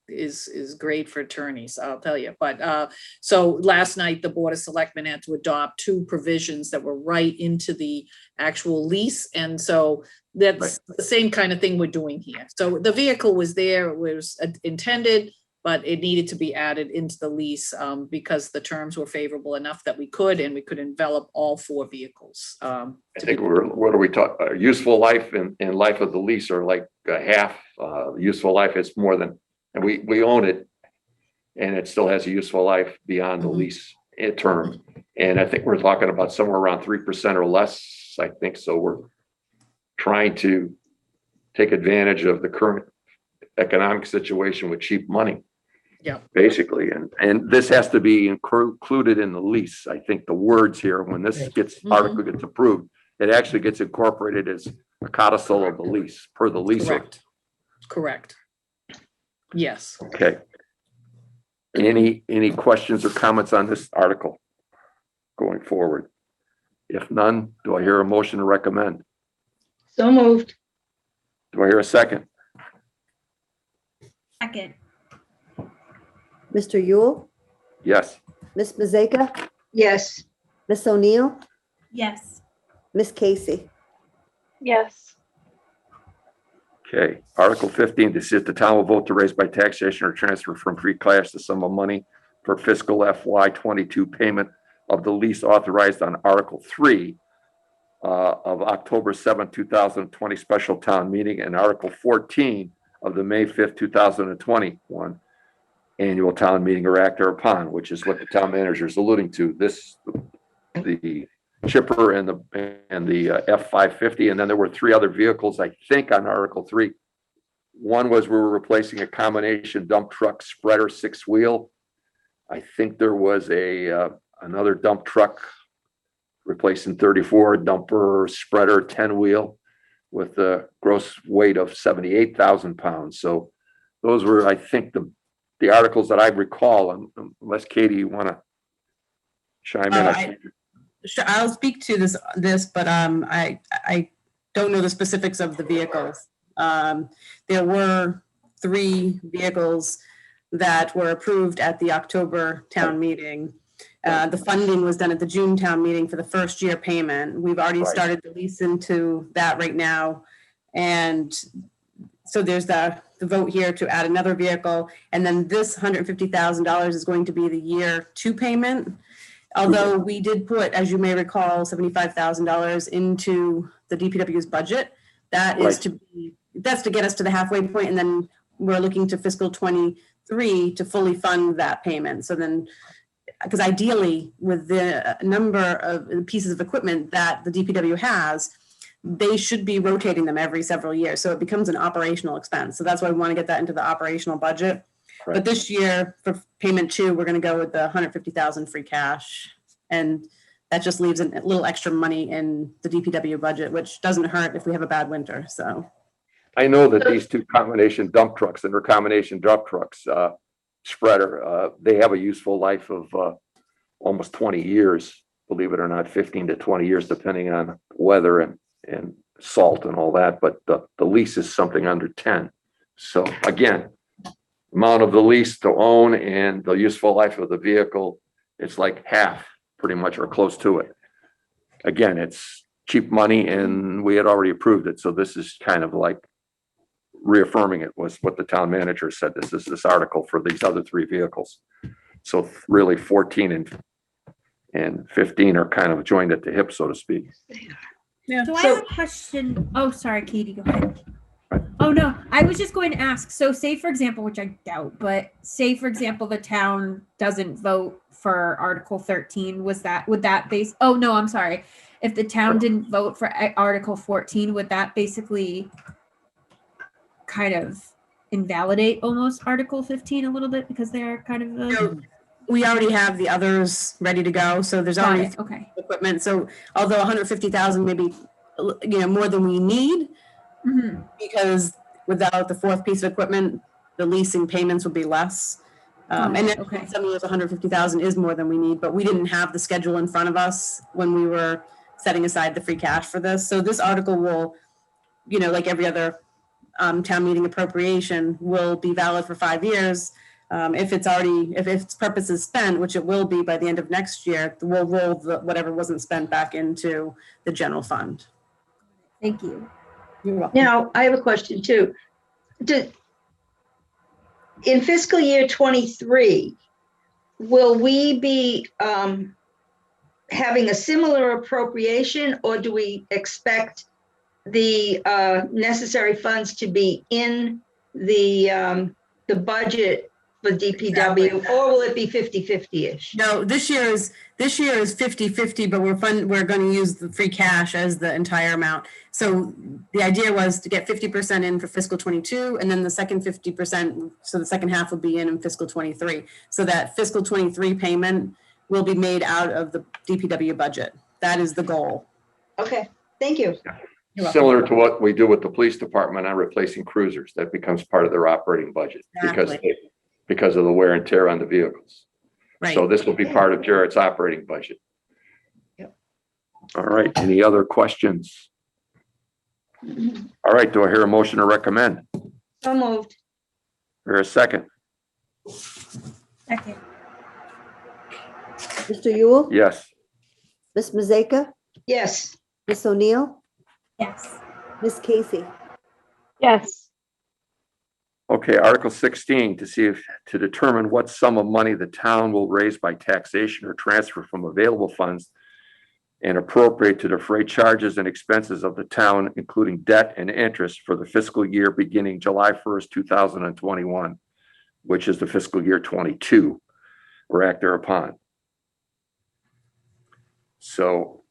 is great for attorneys, I'll tell you. But so last night, the Board of Selectmen had to adopt 2 provisions that were right into the actual lease. And so that's the same kind of thing we're doing here. So the vehicle was there, it was intended, but it needed to be added into the lease because the terms were favorable enough that we could envelop all 4 vehicles. I think what are we talking? Useful life and life of the lease are like half. Useful life is more than, and we own it, and it still has a useful life beyond the lease term. And I think we're talking about somewhere around 3% or less. I think so. We're trying to take advantage of the current economic situation with cheap money. Yeah, basically, and this has to be included in the lease. I think the words here, when this article gets approved, it actually gets incorporated as a codicil of the lease per the lease. Correct. Yes. Okay. Any questions or comments on this article going forward? If none, do I hear a motion to recommend? So moved. Do I hear a second? Second. Mr. Yule, Yes. Ms. Mazeka, yes, Ms. O'Neill, Yes. Ms. Casey. Yes. Okay. Article 15, to see if the town will vote to raise by taxation or transfer from free cash the sum of money for fiscal FY22 payment of the lease authorized on Article 3 of October 7th, 2020 special town meeting, and Article 14 of the May 5th, 2021 annual town meeting or act thereupon, which is what the town manager is alluding to. This, the chipper and the F-550, and then there were three other vehicles, I think, on Article 3. One was we were replacing a combination dump truck spreader 6-wheel. I think there was another dump truck replacing 34 dumper spreader 10-wheel with a gross weight of 78,000 pounds. So those were, I think, the articles that I recall, unless Katie, you want to chime in. Sure, I'll speak to this, but I don't know the specifics of the vehicles. There were 3 vehicles that were approved at the October town meeting. The funding was done at the June town meeting for the first year payment. We've already Right. started the lease into that right now. And so there's the vote here to add another vehicle. And then this $150,000 is going to be the year 2 payment. Although we did put, as you may recall, $75,000 into the DPW's budget. That is that's to get us to the halfway point, and then we're looking to fiscal 23 to fully fund that payment. So then, because ideally, with the number of pieces of equipment that the DPW has, they should be rotating them every several years. So it becomes an operational expense. So that's why we want to get that into the operational budget. Right. But this year, for payment 2, we're going to go with the $150,000 free cash. And that just leaves a little extra money in the DPW budget, which doesn't hurt if we have a bad winter. So I know that these 2 combination dump trucks and their combination dump trucks spreader, they have a useful life of almost 20 years, believe it or not, 15 to 20 years, depending on weather and salt and all that. But the lease is something under 10. So again, amount of the lease to own and the useful life of the vehicle, it's like half, pretty much, or close to it. Again, it's cheap money, and we had already approved it. So this is kind of like reaffirming it, was what the town manager said. This is this article for these other 3 vehicles. So really 14 and 15 are kind of joined at the hip, so to speak. So I have a question. Oh, sorry, Katie, go ahead. Oh, no, I was just going to ask. So say, for example, which I doubt, but say, for example, the town doesn't vote for Article 13. Would that base? Oh, no, I'm sorry. If the town didn't vote for Article 14, would that basically kind of invalidate almost Article 15 a little bit, because they're kind of we already have the others ready to go. So there's already okay. equipment. So although 150,000 may be, more than we need, because without the 4th piece of equipment, the leasing payments would be less. And then some of those 150,000 is more than we need, but we didn't have the schedule in front of us when we were setting aside the free cash for this. So this article will, like every other town meeting appropriation, will be valid for 5 years. If its purpose is spent, which it will be by the end of next year, we'll roll whatever wasn't spent back into the general fund. Thank you. You're welcome. now I have a question too. In fiscal year 23, will we be having a similar appropriation, or do we expect the necessary funds to be in the budget for DPW, or will it be 50-50-ish? No, this year is 50-50, but we're going to use the free cash as the entire amount. So the idea was to get 50% in for fiscal 22, and then the second 50%, so the second half will be in fiscal 23. So that fiscal 23 payment will be made out of the DPW budget. That is the goal. Okay, thank you. Similar to what we do with the police department on replacing cruisers, that becomes part of their operating budget because of the wear and tear on the vehicles. Right. So this will be part of Jarrett's operating budget. Yep. All right, any other questions? All right, do I hear a motion to recommend? So moved. Or a second? Second. Mr. Yule? Yes. Ms. Mazeka? yes, Ms. O'Neill? Yes. Ms. Casey? Yes. Okay, Article 16, to determine what sum of money the town will raise by taxation or transfer from available funds and appropriate to defray charges and expenses of the town, including debt and interest for the fiscal year beginning July 1st, 2021, which is the fiscal year 22, or act thereupon. So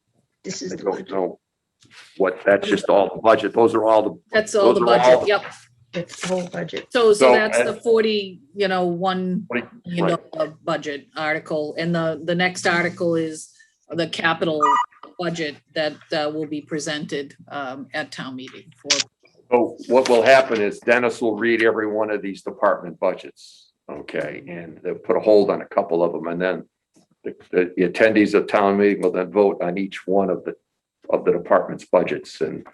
this is I the don't budget. know that's just all the budget. Those are all the. That's all the those are budget, all- yep. It's the whole budget. So So, that's the 40, $1 Right. million budget article. And the next article is the capital budget that will be presented at town meeting for. So what will happen is Dennis will read every one of these department budgets, okay? And they'll put a hold on a couple of them, and then the attendees of town meeting will then vote on each one of the department's budgets and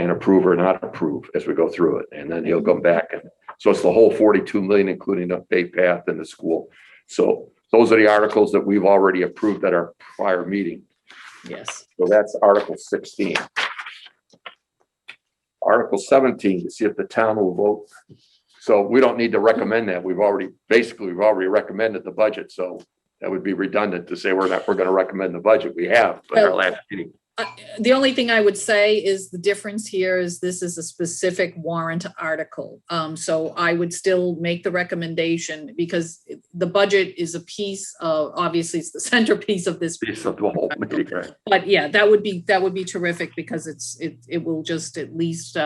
approve or not approve as we go through it. And then he'll come back, and so it's the whole 42 million, including the Bay Path and the school. So those are the articles that we've already approved at our prior meeting. Yes. So that's Article 16. Article 17, to see if the town will vote. So we don't need to recommend that. We've already recommended the budget. So that would be redundant to say we're going to recommend the budget. We have, but our last meeting. The only thing I would say is the difference here is this is a specific warrant article. So I would still make the recommendation because the budget is a piece of, obviously it's the centerpiece of this. Piece of the whole meeting, right? But yeah, that would be terrific because it will just at least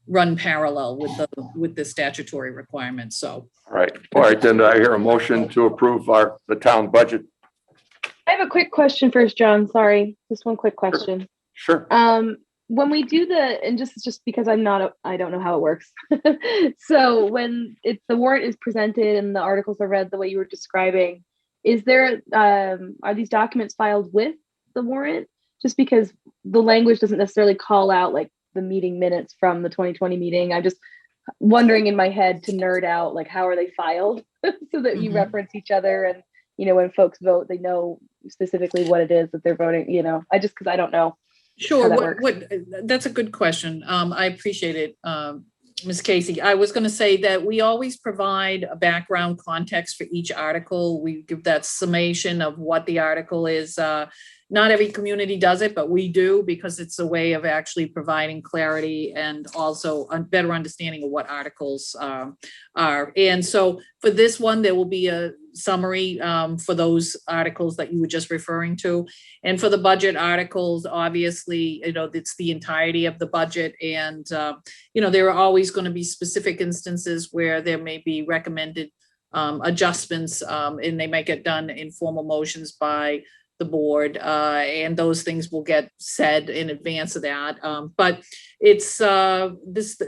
run parallel with the statutory requirements. So. All right, then I hear a motion to approve the town budget. I have a quick question first, John. Sorry, just one quick question. Sure. When we do and just because I don't know how it works. So when the warrant is presented and the articles are read the way you were describing, are these documents filed with the warrant? Just because the language doesn't necessarily call out like the meeting minutes from the 2020 meeting. I'm just wondering in my head to nerd out, like how are they filed so that you reference each other and when folks vote, they know specifically what it is that they're voting, because I don't know. Sure. That's a good question. I appreciate it, Ms. Casey. I was going to say that we always provide a background context for each article. We give that summation of what the article is. Not every community does it, but we do because it's a way of actually providing clarity and also a better understanding of what articles are. And so for this one, there will be a summary for those articles that you were just referring to. And for the budget articles, obviously, it's the entirety of the budget. And, there are always going to be specific instances where there may be recommended adjustments and they might get done in formal motions by the board, and those things will get said in advance of that. But it's this,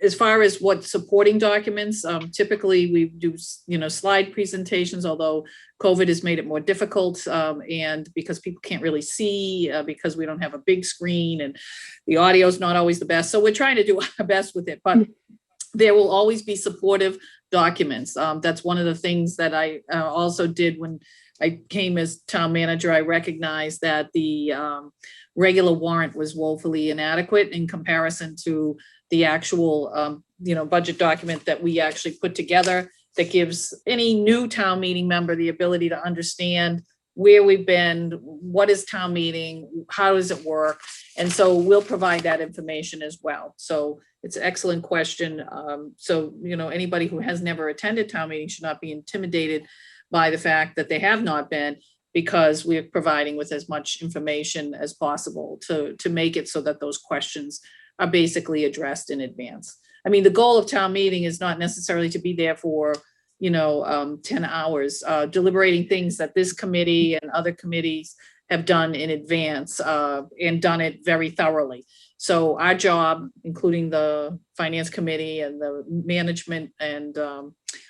as far as what supporting documents, typically we do, slide presentations, although COVID has made it more difficult, and because people can't really see, because we don't have a big screen and the audio is not always the best. So we're trying to do our best with it, but there will always be supportive documents. That's one of the things that I also did when I came as town manager. I recognized that the regular warrant was woefully inadequate in comparison to the actual, budget document that we actually put together that gives any new town meeting member the ability to understand where we've been, what is town meeting, how does it work? And so we'll provide that information as well. So it's an excellent question. So, anybody who has never attended town meeting should not be intimidated by the fact that they have not been, because we're providing with as much information as possible to make it so that those questions are basically addressed in advance. I mean, the goal of town meeting is not necessarily to be there for, 10 hours, deliberating things that this committee and other committees have done in advance and done it very thoroughly. So our job, including the finance committee and the management and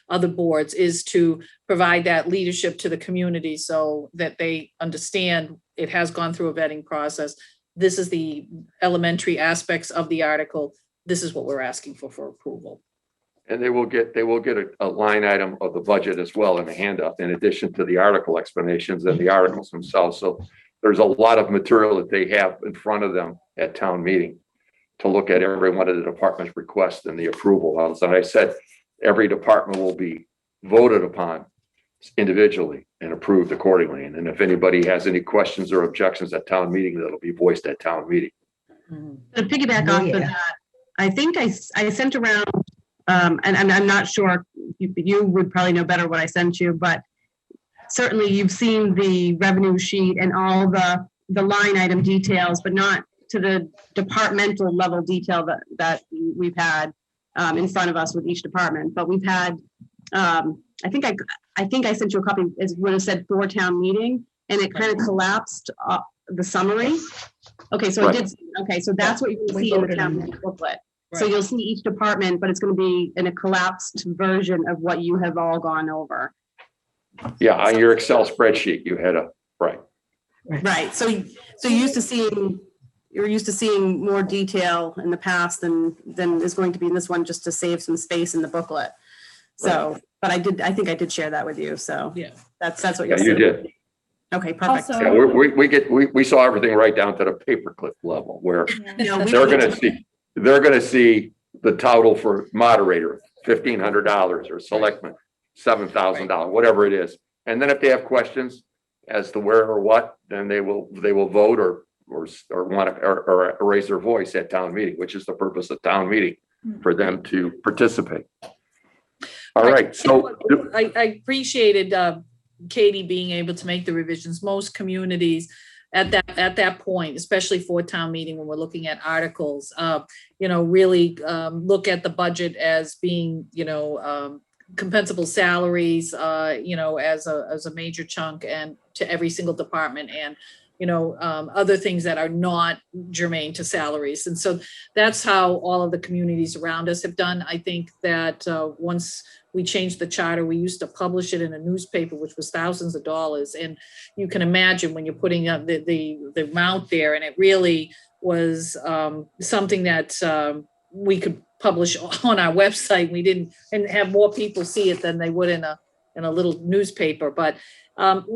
other boards, is to provide that leadership to the community so that they understand it has gone through a vetting process. This is the elementary aspects of the article. This is what we're asking for approval. And they will get a line item of the budget as well in the handout, in addition to the article explanations and the articles themselves. So there's a lot of material that they have in front of them at town meeting to look at every one of the department's requests and the approval. As I said, every department will be voted upon individually and approved accordingly. And then if anybody has any questions or objections at town meeting, that'll be voiced at town meeting. To piggyback off of that, I think I sent around, and I'm not sure, you would probably know better what I sent you, but certainly you've seen the revenue sheet and all the line item details, but not to the departmental level detail that we've had in front of us with each department. But we've had, I think I sent you a copy, is what it said for town meeting, and it kind of collapsed the summary. Okay, so Right. it did. Okay, so that's what you will We see in the voted town on meeting booklet. So Right. you'll see each department, but it's going to be in a collapsed version of what you have all gone over. Yeah, on your Excel spreadsheet, you had right. Right. So you're used to seeing more detail in the past than is going to be in this one, just to save some space in the booklet. So, but I think I did share that with you. So Yeah. that's what Yeah, you'll you see. did. Okay, perfect. Also- Yeah, we saw everything right down to the paperclip level where You know, they're gonna see the total for moderator, $1,500, or selectmen, $7,000, whatever it is. And then if they have questions as to where or what, then they will vote or want to, or raise their voice at town meeting, which is the purpose of town meeting, for them to participate. All right, so I appreciated Katie being able to make the revisions. Most communities at that point, especially for town meeting, when we're looking at articles, really look at the budget as being, compensable salaries, as a major chunk, and to every single department, and other things that are not germane to salaries. And so that's how all of the communities around us have done. I think that once we changed the charter, we used to publish it in a newspaper, which was thousands of dollars. And you can imagine when you're putting up the amount there, and it really was something that we could publish on our website. We didn't and have more people see it than they would in a little newspaper. But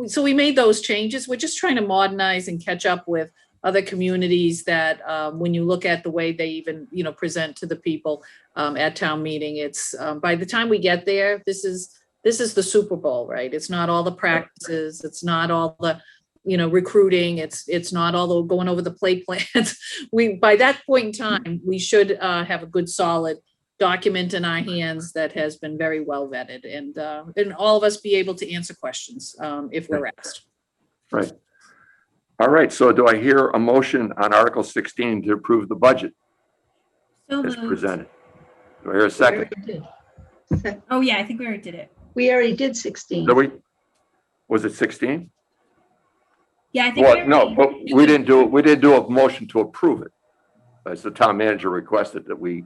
so we made those changes. We're just trying to modernize and catch up with other communities that when you look at the way they even, present to the people at town meeting, it's by the time we get there, this is the Super Bowl, right? It's not all the practices. It's not all the, recruiting. It's not all the going over the play plans. By that point in time, we should have a good, solid document in our hands that has been very well vetted, and all of us be able to answer questions if we're asked. right. All right, so do I hear a motion on Article 16 to approve the budget So as moved. presented? Do I hear a second? Oh, yeah, I think we already did it. We already did 16. Was it 16? Yeah, I think. Well, no, but we didn't do a motion to approve it. As the town manager requested that we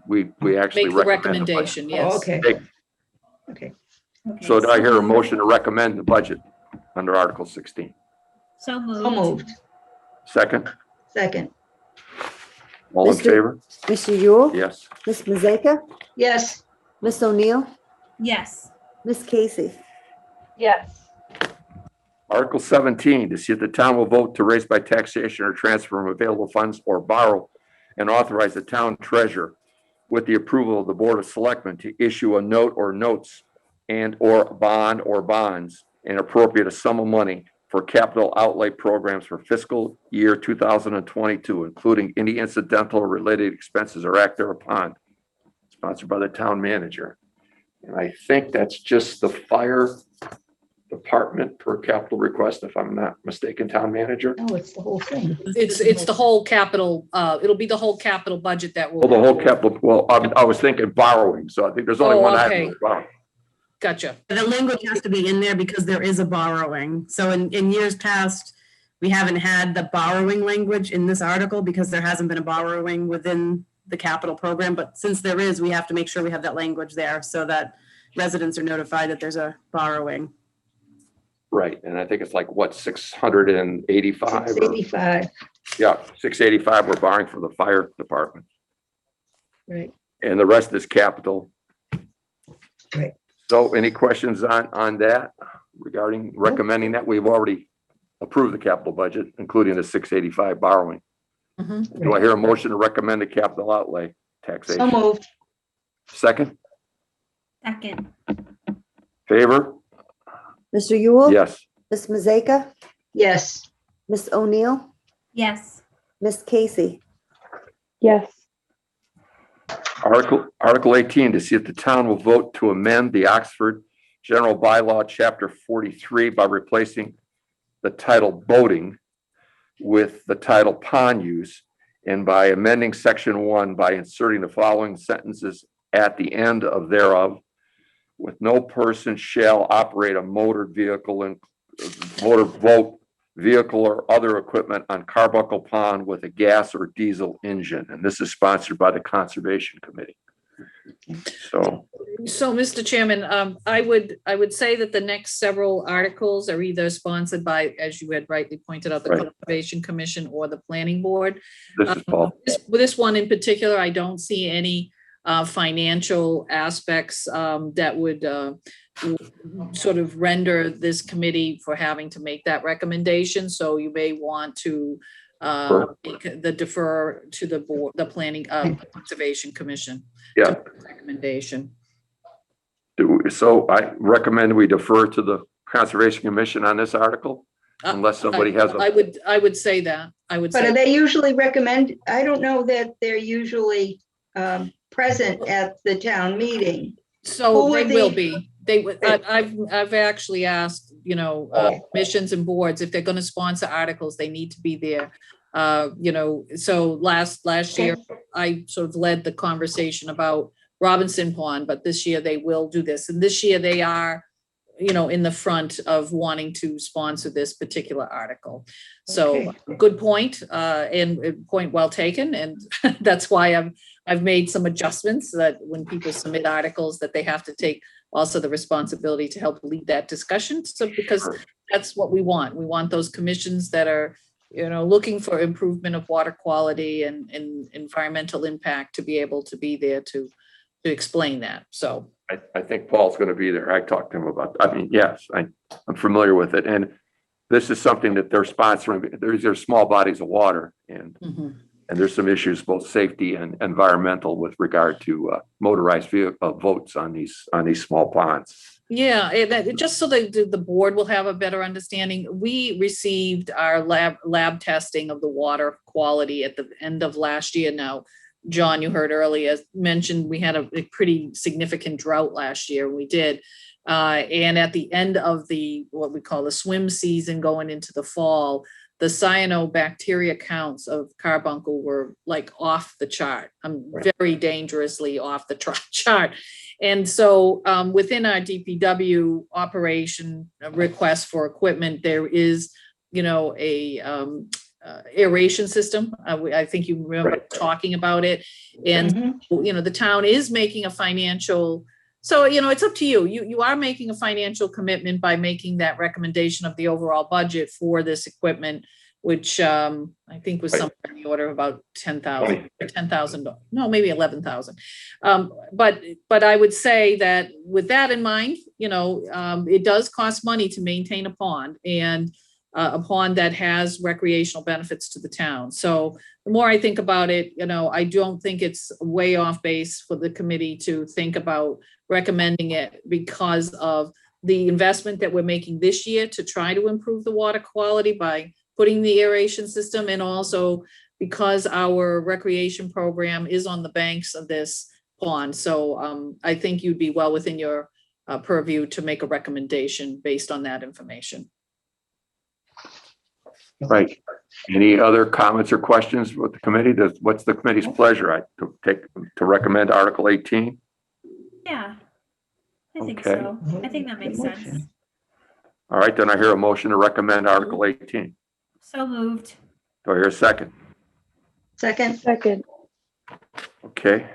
actually Make the recommend the budget. recommendation, yes. Oh, okay. Okay. Okay. Okay, So do I hear a motion to recommend the budget under Article 16? So moved. So moved. Second, Second. all in Mr. favor? Mr. Yule? Yes. Ms. Mazeka? Yes. Ms. O'Neill? Yes. Ms. Casey? Yes. Article 17, to see if the town will vote to raise by taxation or transfer from available funds or borrow and authorize the town treasurer with the approval of the Board of Selectmen to issue a note or notes and or bond or bonds and appropriate a sum of money for capital outlay programs for fiscal year 2022, including any incidental or related expenses or act thereupon, sponsored by the town manager. And I think that's just the fire department per capital request, if I'm not mistaken, town manager. No, it's the whole thing. It's the whole capital, it'll be the whole capital budget that will. Well, the whole capital, well, I was thinking borrowing, so I think there's only Oh, one okay. item. of borrowing. Gotcha. The language has to be in there because there is a borrowing. So in years past, we haven't had the borrowing language in this article because there hasn't been a borrowing within the capital program. But since there is, we have to make sure we have that language there so that residents are notified that there's a borrowing. Right, and I think it's like, what, 685? or- 685. Yeah, 685 we're borrowing for the fire department. Right. And the rest is capital So any questions on that regarding recommending that? We've already approved the capital budget, including the 685 borrowing. Mhm. Do I hear a motion to recommend the capital outlay So taxation? moved. Second, Second. favor? Mr. Yule? Yes. Ms. Mazeka? Yes. Ms. O'Neill? Yes. Ms. Casey? Yes. Article 18, to see if the town will vote to amend the Oxford General Bylaw, Chapter 43 by replacing the title boating with the title pond use, and by amending Section 1 by inserting the following sentences at the end of thereof: with no person shall operate a motor vehicle and motor boat vehicle or other equipment on Carbuncle Pond with a gas or diesel engine. And this is sponsored by the Conservation Committee. So, Mr. Chairman, I would say that the next several articles are either sponsored by, as you had rightly pointed out, the Right. Conservation Commission or the Planning Board. this is Paul. This one in particular, I don't see any financial aspects that would sort of render this committee for having to make that recommendation. So you may want to defer to the board, the Planning Conservation Commission. Yeah. Recommendation. So I recommend we defer to the Conservation Commission on this article, unless somebody has I would say that. I would But say. are they usually recommend, I don't know that they're usually present at the town meeting. So Who they would will they- be. They would. I've actually asked, commissions and boards if they're going to sponsor articles, they need to be there. So last year I sort of led the conversation about Robinson Pond, but this year they will do this, and this year they are, in the front of wanting to sponsor this particular article. So good point, and point well taken, and that's why I've made some adjustments that when people submit articles that they have to take also the responsibility to help lead that discussion. So because that's what we want. We want those commissions that are, looking for improvement of water quality and environmental impact to be able to be there to explain that. So I think Paul's going to be there. I talked to him about, yes, I'm familiar with it. And this is something that they're sponsoring. There's small bodies of water, and there's some issues, both safety and environmental, with regard to motorized vehicle votes on these small ponds. Yeah, just so that the board will have a better understanding, we received our lab testing of the water quality at the end of last year. Now, John, you heard earlier mentioned we had a pretty significant drought last year. We did. And at the end of what we call the swim season going into the fall, the cyanobacteria counts of Carbuncle were like off the chart. Very dangerously off the chart. And so within our DPW operation request for equipment, there is, a aeration system. I think you remember talking about it. And, the town is making a financial, so, it's up to you. You are making a financial commitment by making that recommendation of the overall budget for this equipment, which I think was somewhere in the order of about $10,000, no, maybe 11,000. But I would say that with that in mind, it does cost money to maintain a pond, and a pond that has recreational benefits to the town. So the more I think about it, I don't think it's way off base for the committee to think about recommending it because of the investment that we're making this year to try to improve the water quality by putting the aeration system, and also because our recreation program is on the banks of this pond. So I think you'd be well within your purview to make a recommendation based on that information. Right. Any other comments or questions with the committee? What's the committee's pleasure? To recommend Article 18? Yeah. I think Okay. so. I think that makes sense. All right, then I hear a motion to recommend Article 18. So moved. Do I hear a second? Second. Okay,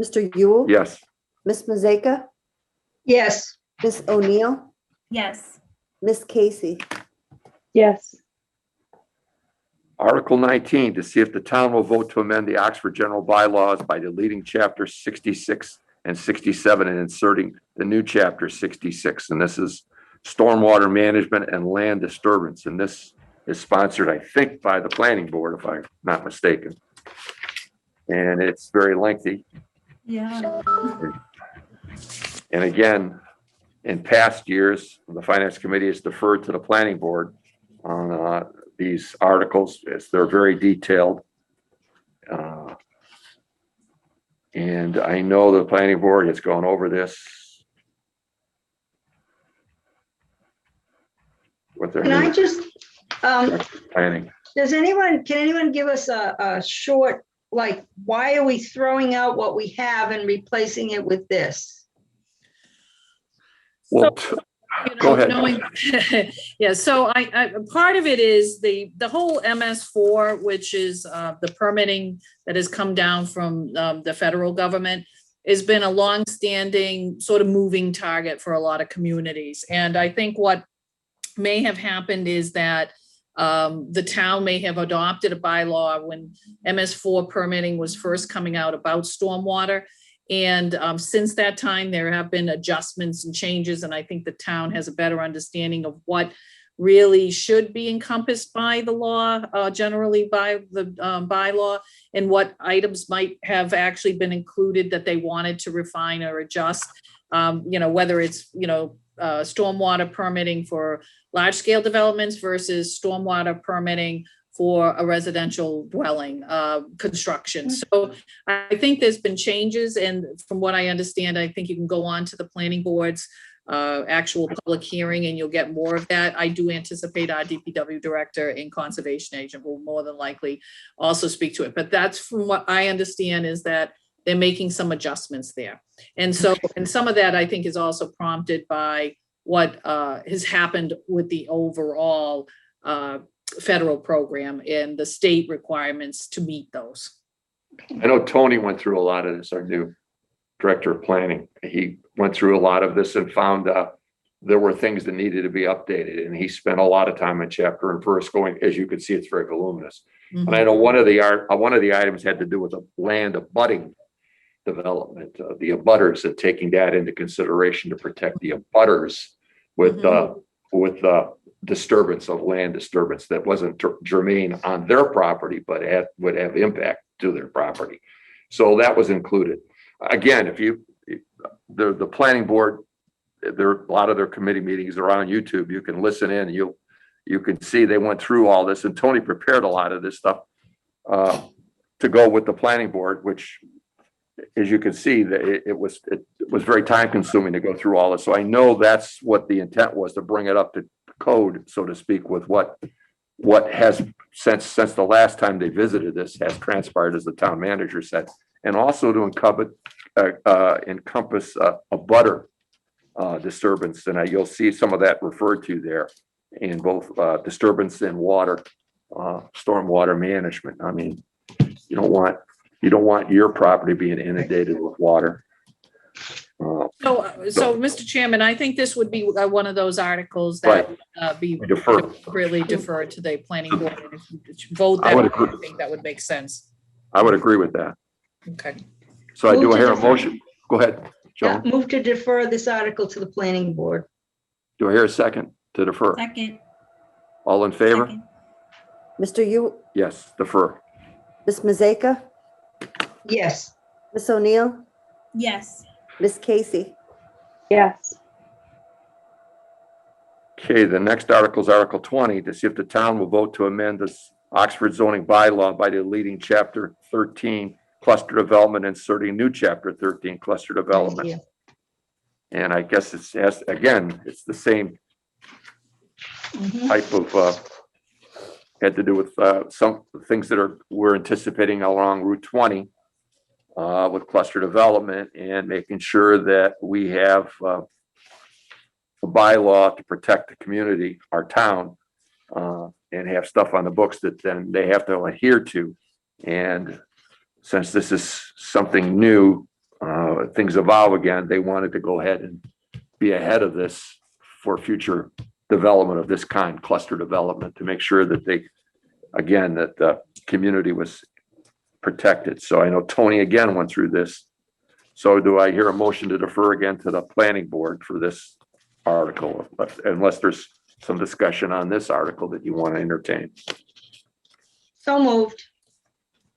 Mr. Yule? yes. Ms. Mazeka? Yes. Ms. O'Neill? Yes. Ms. Casey? Yes. Article 19, to see if the town will vote to amend the Oxford General Bylaws by deleting Chapter 66 and 67 and inserting the new chapter 66. And this is stormwater management and land disturbance. And this is sponsored, I think, by the planning board, if I'm not mistaken. And it's very lengthy. Yeah. And again, in past years, the finance committee has deferred to the planning board on these articles, as they're very detailed. And I know the planning board has gone over this with their Can I new just, planning. can anyone give us a short, like, why are we throwing out what we have and replacing it with this? Well, go ahead. Yeah, so I part of it is the whole MS4, which is the permitting that has come down from the federal government, has been a longstanding sort of moving target for a lot of communities. And I think what may have happened is that the town may have adopted a bylaw when MS4 permitting was first coming out about stormwater. And since that time, there have been adjustments and changes, and I think the town has a better understanding of what really should be encompassed by the law, generally by the bylaw, and what items might have actually been included that they wanted to refine or adjust. Whether it's, stormwater permitting for large-scale developments versus stormwater permitting for a residential dwelling construction. So I think there's been changes, and from what I understand, I think you can go on to the planning board's actual public hearing and you'll get more of that. I do anticipate our DPW director and conservation agent will more than likely also speak to it. But that's from what I understand, is that they're making some adjustments there. And so, and some of that I think is also prompted by what has happened with the overall federal program and the state requirements to meet those. I know Tony went through a lot of this, our new director of planning. He went through a lot of this and found there were things that needed to be updated. And he spent a lot of time in chapter and verse going, as you can see, it's very voluminous. Mm-hmm. And I know one of the items had to do with the land abutting development, the abutters, and taking that into consideration to protect the abutters with disturbance of land disturbance that wasn't germane on their property, but would have impact to their property. So that was included. Again, if the planning board, a lot of their committee meetings are on YouTube. You can listen in. You can see they went through all this, and Tony prepared a lot of this stuff to go with the planning board, which, as you can see, that it was very time consuming to go through all this. So I know that's what the intent was, to bring it up to code, so to speak, with what has since the last time they visited this has transpired, as the town manager said, and also to encompass a butter disturbance. And you'll see some of that referred to there in both disturbance and water, stormwater management. I mean, you don't want your property being inundated with water. So, Mr. Chairman, I think this would be one of those articles that would be really deferred to the planning board. And if you vote that, I think that would make sense. I would agree with that. Okay. So I do hear a motion. Go ahead, Joan. Yeah, move to defer this article to the planning board. Do I hear a second to defer? Second. All in favor? Second. Mr. Yule, Yes, defer. Ms. Mazeka, Yes. Ms. O'Neill, Yes. Ms. Casey. Yes. Okay, the next article is Article 20, to see if the town will vote to amend this Oxford zoning bylaw by deleting Chapter 13 cluster development, inserting new Chapter 13 cluster development. Thank And I guess it's the same Mhm. type of had to do with some things that we're anticipating along Route 20 with cluster development, and making sure that we have a bylaw to protect the community, our town, and have stuff on the books that then they have to adhere to. And since this is something new, things evolve again, they wanted to go ahead and be ahead of this for future development of this kind, cluster development, to make sure that that the community was protected. So I know Tony again went through this So do I hear a motion to defer again to the planning board for this article, unless there's some discussion on this article that you want to entertain? So moved.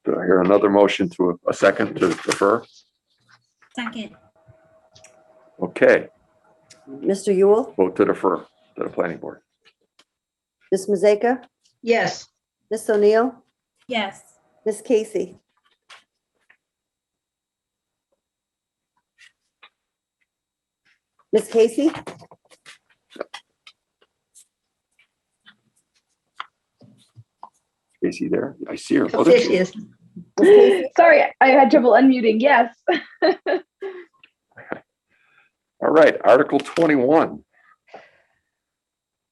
Do I hear another motion to a second to defer? Second. Okay, Mr. Yule, vote to defer to the planning board. Ms. Mazeka, Yes. Ms. O'Neill, Yes. Ms. Casey. Ms. Casey, Is he there? I see her. Oh, There there she she is. is. Ms. Casey, Sorry, I had trouble unmuting. Yes. All right, Article 21.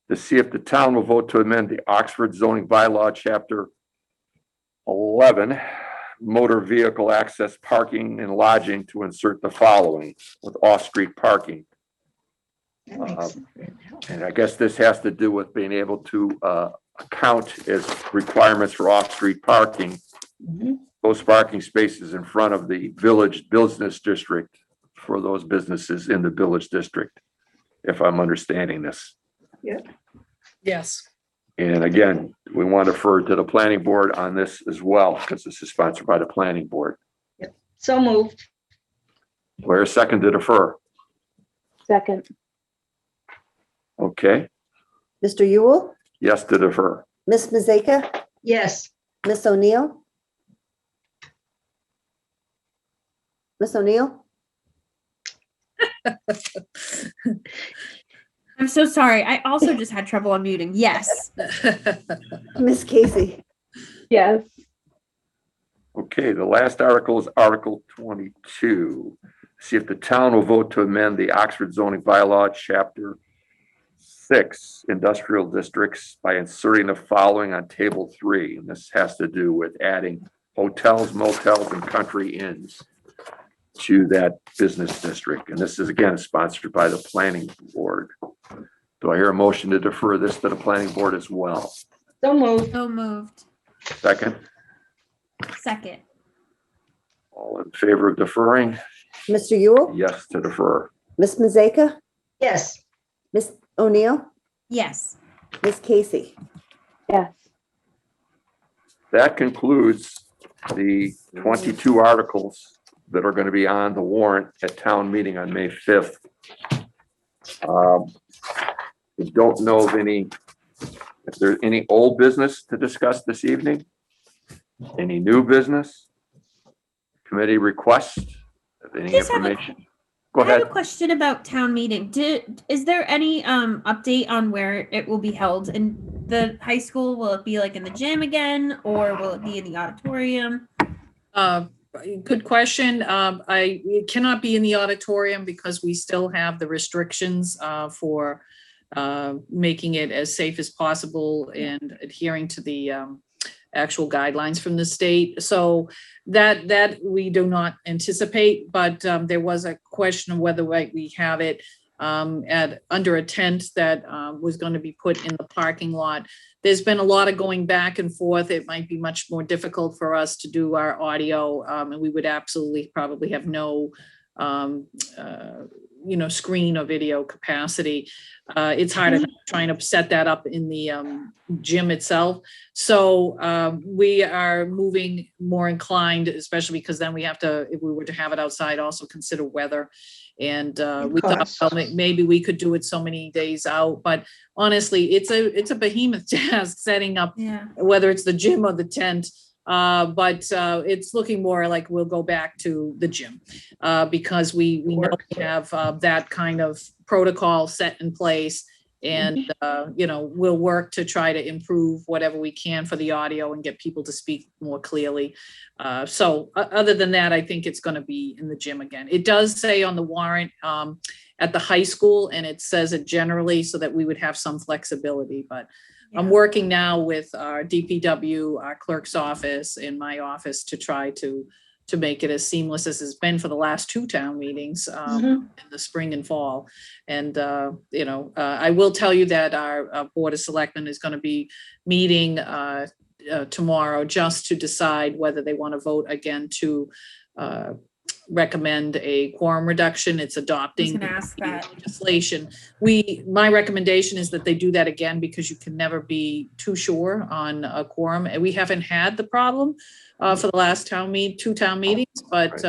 To see if the town will vote to amend the Oxford zoning bylaw, chapter 11, motor vehicle access parking and lodging, to insert the following with off-street parking. That makes sense. And I guess this has to do with being able to count as requirements for off-street parking, Mhm. those parking spaces in front of the village business district for those businesses in the village district, if I'm understanding this. Yes. And again, we want to defer to the planning board on this as well, because this is sponsored by the planning board. So moved. Where a second to defer? Second. Okay, Mr. Yule, yes to defer. Ms. Mazeka, Yes. Ms. O'Neill. Ms. O'Neill, I'm so sorry. I also just had trouble unmuting. Yes. Ms. Casey. Yes. Okay, the last article is Article 22. See if the town will vote to amend the Oxford zoning bylaw, chapter 6, industrial districts, by inserting the following on table 3. And this has to do with adding hotels, motels, and country inns to that business district. And this is again sponsored by the planning board. Do I hear a motion to defer this to the planning board as well? So moved. So moved. Second, Second. all in favor of deferring? Mr. Yule, Yes to defer. Ms. Mazeka, Yes. Ms. O'Neill, Yes. Ms. Casey. Yes. That concludes the 22 articles that are going to be on the warrant at town meeting on May 5th. We don't know of if there's any old business to discuss this evening, any new business, committee requests, any Just have a- information. Go I have ahead. a question about town meeting. Is there any update on where it will be held in the high school? Will it be like in the gym again, or will it be in the auditorium? Good question. It cannot be in the auditorium because we still have the restrictions for making it as safe as possible and adhering to the actual guidelines from the state. So that we do not anticipate, but there was a question of whether we have it under a tent that was going to be put in the parking lot. There's been a lot of going back and forth. It might be much more difficult for us to do our audio, and we would absolutely probably have no screen or video capacity. It's hard enough trying to set that up in the gym itself. So we are moving more inclined, especially because then we have to, if we were to have it outside, also consider weather. And we thought, well, maybe we could do it so many days out, but honestly, it's a behemoth task setting up, whether it's the gym or the tent. But it's looking more like we'll go back to the gym because we know we have that kind of protocol set in place. And, we'll work to try to improve whatever we can for the audio and get people to speak more clearly. So other than that, I think it's going to be in the gym again. It does say on the warrant at the high school, and it says it generally so that we would have some flexibility. But I'm working now with our DPW, our clerk's office, and my office to try to make it as seamless as it's been for the last 2 town meetings in the spring and fall. And, I will tell you that our Board of Selectmen is going to be meeting tomorrow just to decide whether they want to vote again to recommend a quorum reduction. It's adopting gonna ask that. legislation. My recommendation is that they do that again because you can never be too sure on a quorum. And we haven't had the problem for the last two town meetings, but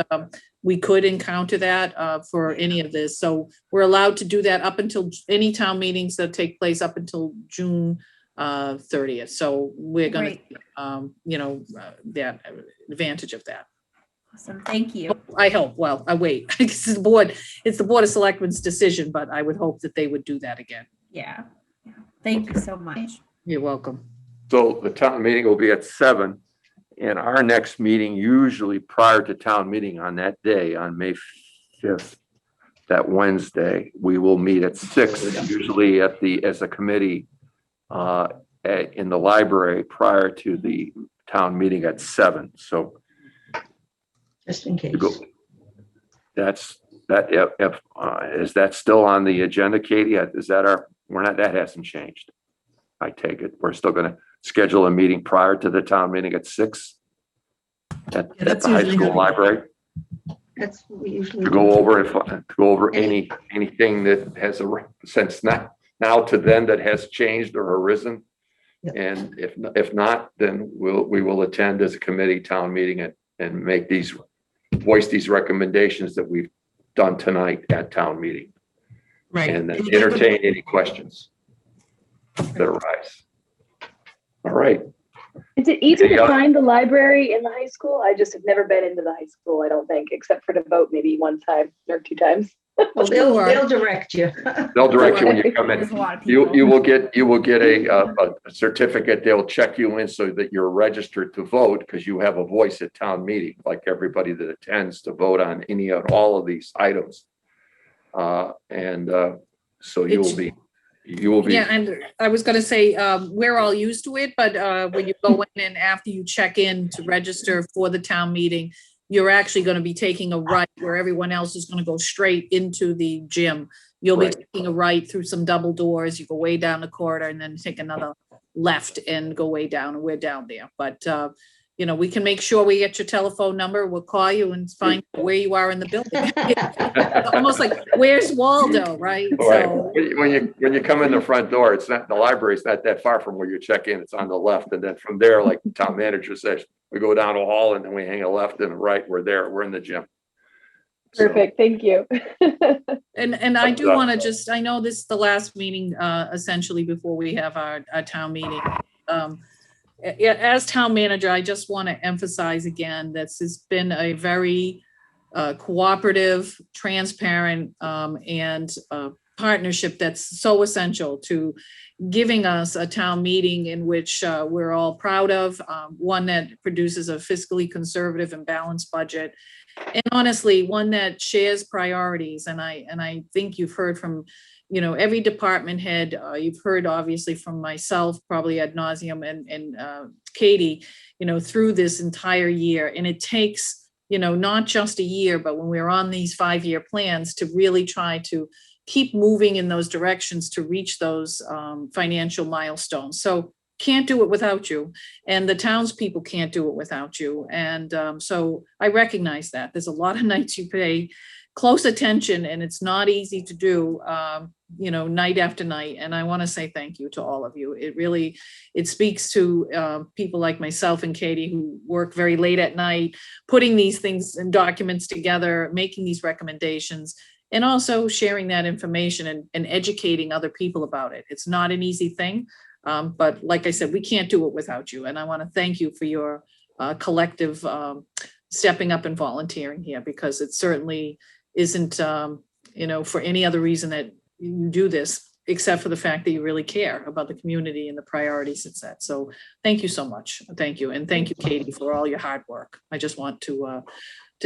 we could encounter that for any of this. So we're allowed to do that up until any town meetings that take place up until June 30th. So we're going to, that advantage of that. Awesome. Thank you. I hope. Well, I wait. It's the board of Selectmen's decision, but I would hope that they would do that again. Yeah. Thank you so much. You're welcome. So the town meeting will be at 7, and our next meeting, usually prior to town meeting on that day, on May 5th, that Wednesday, we will meet at 6, usually as a committee in the library prior to the town meeting at 7. So Just in case. is that still on the agenda, Katie? That hasn't changed. I take it. We're still going to schedule a meeting prior to the town meeting at 6 at that's the high usually school how- library That's what we usually to do. go over anything that has since now to then that has changed or arisen. Yep. And if not, then we will attend as a committee town meeting and voice these recommendations that we've done tonight at town meeting. Right. And then entertain any questions that arise. All right. Is it easy Yeah. to find the library in the high school? I just have never been into the high school, I don't think, except for to vote maybe one time or 2 times. Well, they'll direct you. They'll direct you when you come There's a in. lot of people. You will get a certificate. They'll check you in so that you're registered to vote because you have a voice at town meeting, like everybody that attends to vote on all of these items. So you will be. Yeah, and I was going to say, we're all used to it, but when you go in and after you check in to register for the town meeting, you're actually going to be taking a right where everyone else is going to go straight into the gym. You'll be taking a right through some double doors. You go way down the corridor and then take another left and go way down, and we're down there. But, we can make sure we get your telephone number. We'll call you and find where you are in the building. Almost like, where's Waldo, right? Right. So, When you come in the front door, the library's not that far from where you check in. It's on the left. And then from there, like the town manager says, we go down a hall and then we hang a left and a right. We're there. We're in the gym. Perfect, thank you. and I do want to I know this is the last meeting essentially before we have our town meeting. As town manager, I just want to emphasize again, this has been a very cooperative, transparent, and partnership that's so essential to giving us a town meeting in which we're all proud of, one that produces a fiscally conservative and balanced budget, and honestly, one that shares priorities. And I think you've heard from every department head. You've heard obviously from myself, probably ad nauseum, and Katie, through this entire year. And it takes, not just a year, but when we're on these 5-year plans to really try to keep moving in those directions to reach those financial milestones. So can't do it without you, and the townspeople can't do it without you. And so I recognize that there's a lot of nights you pay close attention, and it's not easy to do, night after night. And I want to say thank you to all of you. It speaks to people like myself and Katie, who work very late at night, putting these things and documents together, making these recommendations, and also sharing that information and educating other people about it. It's not an easy thing, but like I said, we can't do it without you. And I want to thank you for your collective stepping up and volunteering here, because it certainly isn't, for any other reason that you do this, except for the fact that you really care about the community and the priorities it set. So thank you so much. Thank you. And thank you, Katie, for all your hard work. I just want to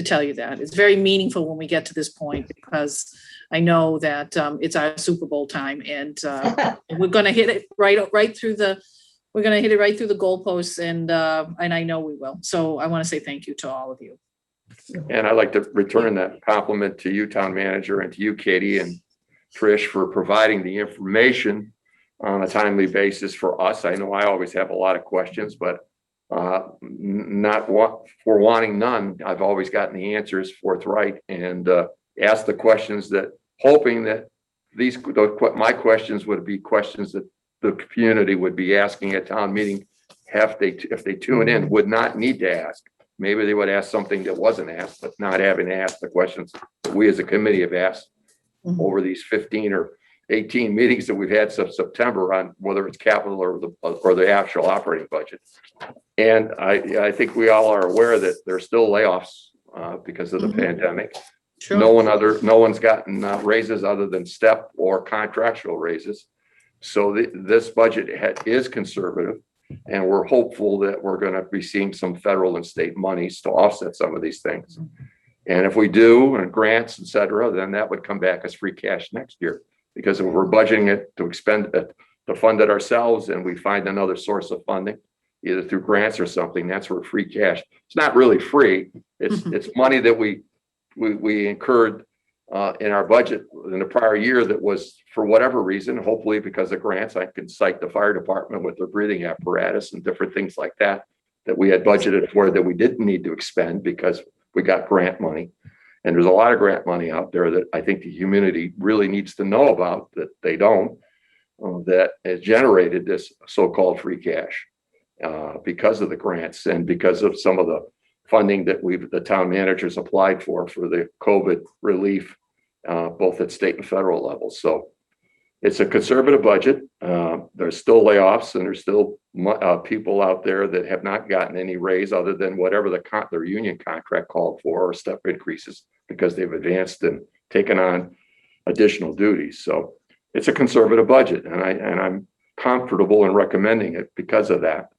tell you that it's very meaningful when we get to this point, because I know that it's our Super Bowl time, and we're going to hit it right through the goalposts, and I know we will. So I want to say thank you to all of you. And I'd like to return that compliment to you, town manager, and to you, Katie and Trish, for providing the information on a timely basis for us. I know I always have a lot of questions, but Not what for wanting none. I've always gotten the answers forthright and asked the questions that, hoping that my questions would be questions that the community would be asking at town meeting. If they tune in, would not need to ask. Maybe they would ask something that wasn't asked, but not having to ask the questions that we as a committee have asked over these 15 or 18 meetings that we've had since September on whether it's capital or the actual operating budget. And I think we all are aware that there's still layoffs because of the pandemic. Sure. No one's gotten raises other than step or contractual raises. So this budget is conservative, and we're hopeful that we're going to be seeing some federal and state monies to offset some of these things. And if we do, and grants, et cetera, then that would come back as free cash next year. Because if we're budgeting it to expend it, to fund it ourselves, and we find another source of funding, either through grants or something, that's where free cash. It's not really free. It's money that we incurred in our budget in the prior year that was, for whatever reason, hopefully because of grants. I can cite the fire department with their breathing apparatus and different things like that we had budgeted for that we didn't need to expend because we got grant money. And there's a lot of grant money out there that I think the community really needs to know about, that they don't, that has generated this so-called free cash because of the grants and because of some of the funding that the town managers applied for the COVID relief, both at state and federal levels. So it's a conservative budget. There's still layoffs, and there's still people out there that have not gotten any raise other than whatever their union contract called for, or step increases because they've advanced and taken on additional duties. So it's a conservative budget, and I'm comfortable in recommending it because of that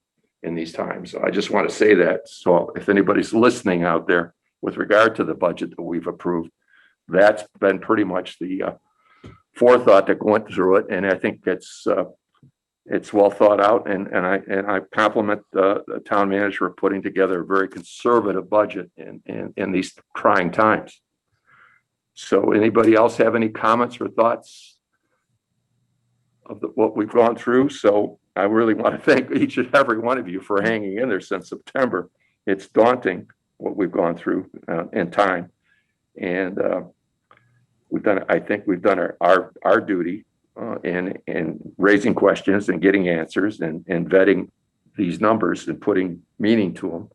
in these times. So I just want to say that. So if anybody's listening out there with regard to the budget that we've approved, that's been pretty much the forethought that went through it, and I think it's well thought out, and I compliment the town manager for putting together a very conservative budget in these trying times. So anybody else have any comments or thoughts of what we've gone through? So I really want to thank each and every one of you for hanging in there since September. It's daunting what we've gone through in time, and I think we've done our duty in raising questions and getting answers and vetting these numbers and putting meaning to them.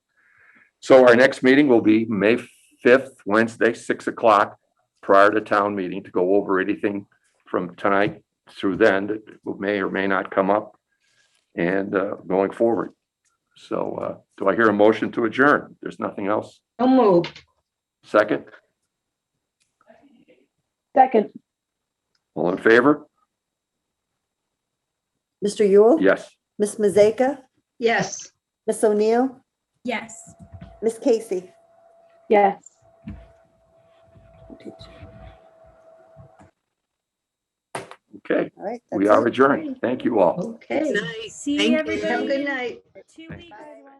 So our next meeting will be May 5th, Wednesday, 6 o'clock, prior to town meeting, to go over anything from tonight through then that may or may not come up and going forward. So do I hear a motion to adjourn? There's nothing else. No move. Second? Second. All in favor? Mr. Yule? Yes. Miss Mazeka? Yes. Miss O'Neill? Yes. Miss Casey? Yes. Okay, All right. we that's are it. adjourned. Thank you all. Okay. See Thank you. everybody. Have a good night. 2 weeks. Bye, everyone.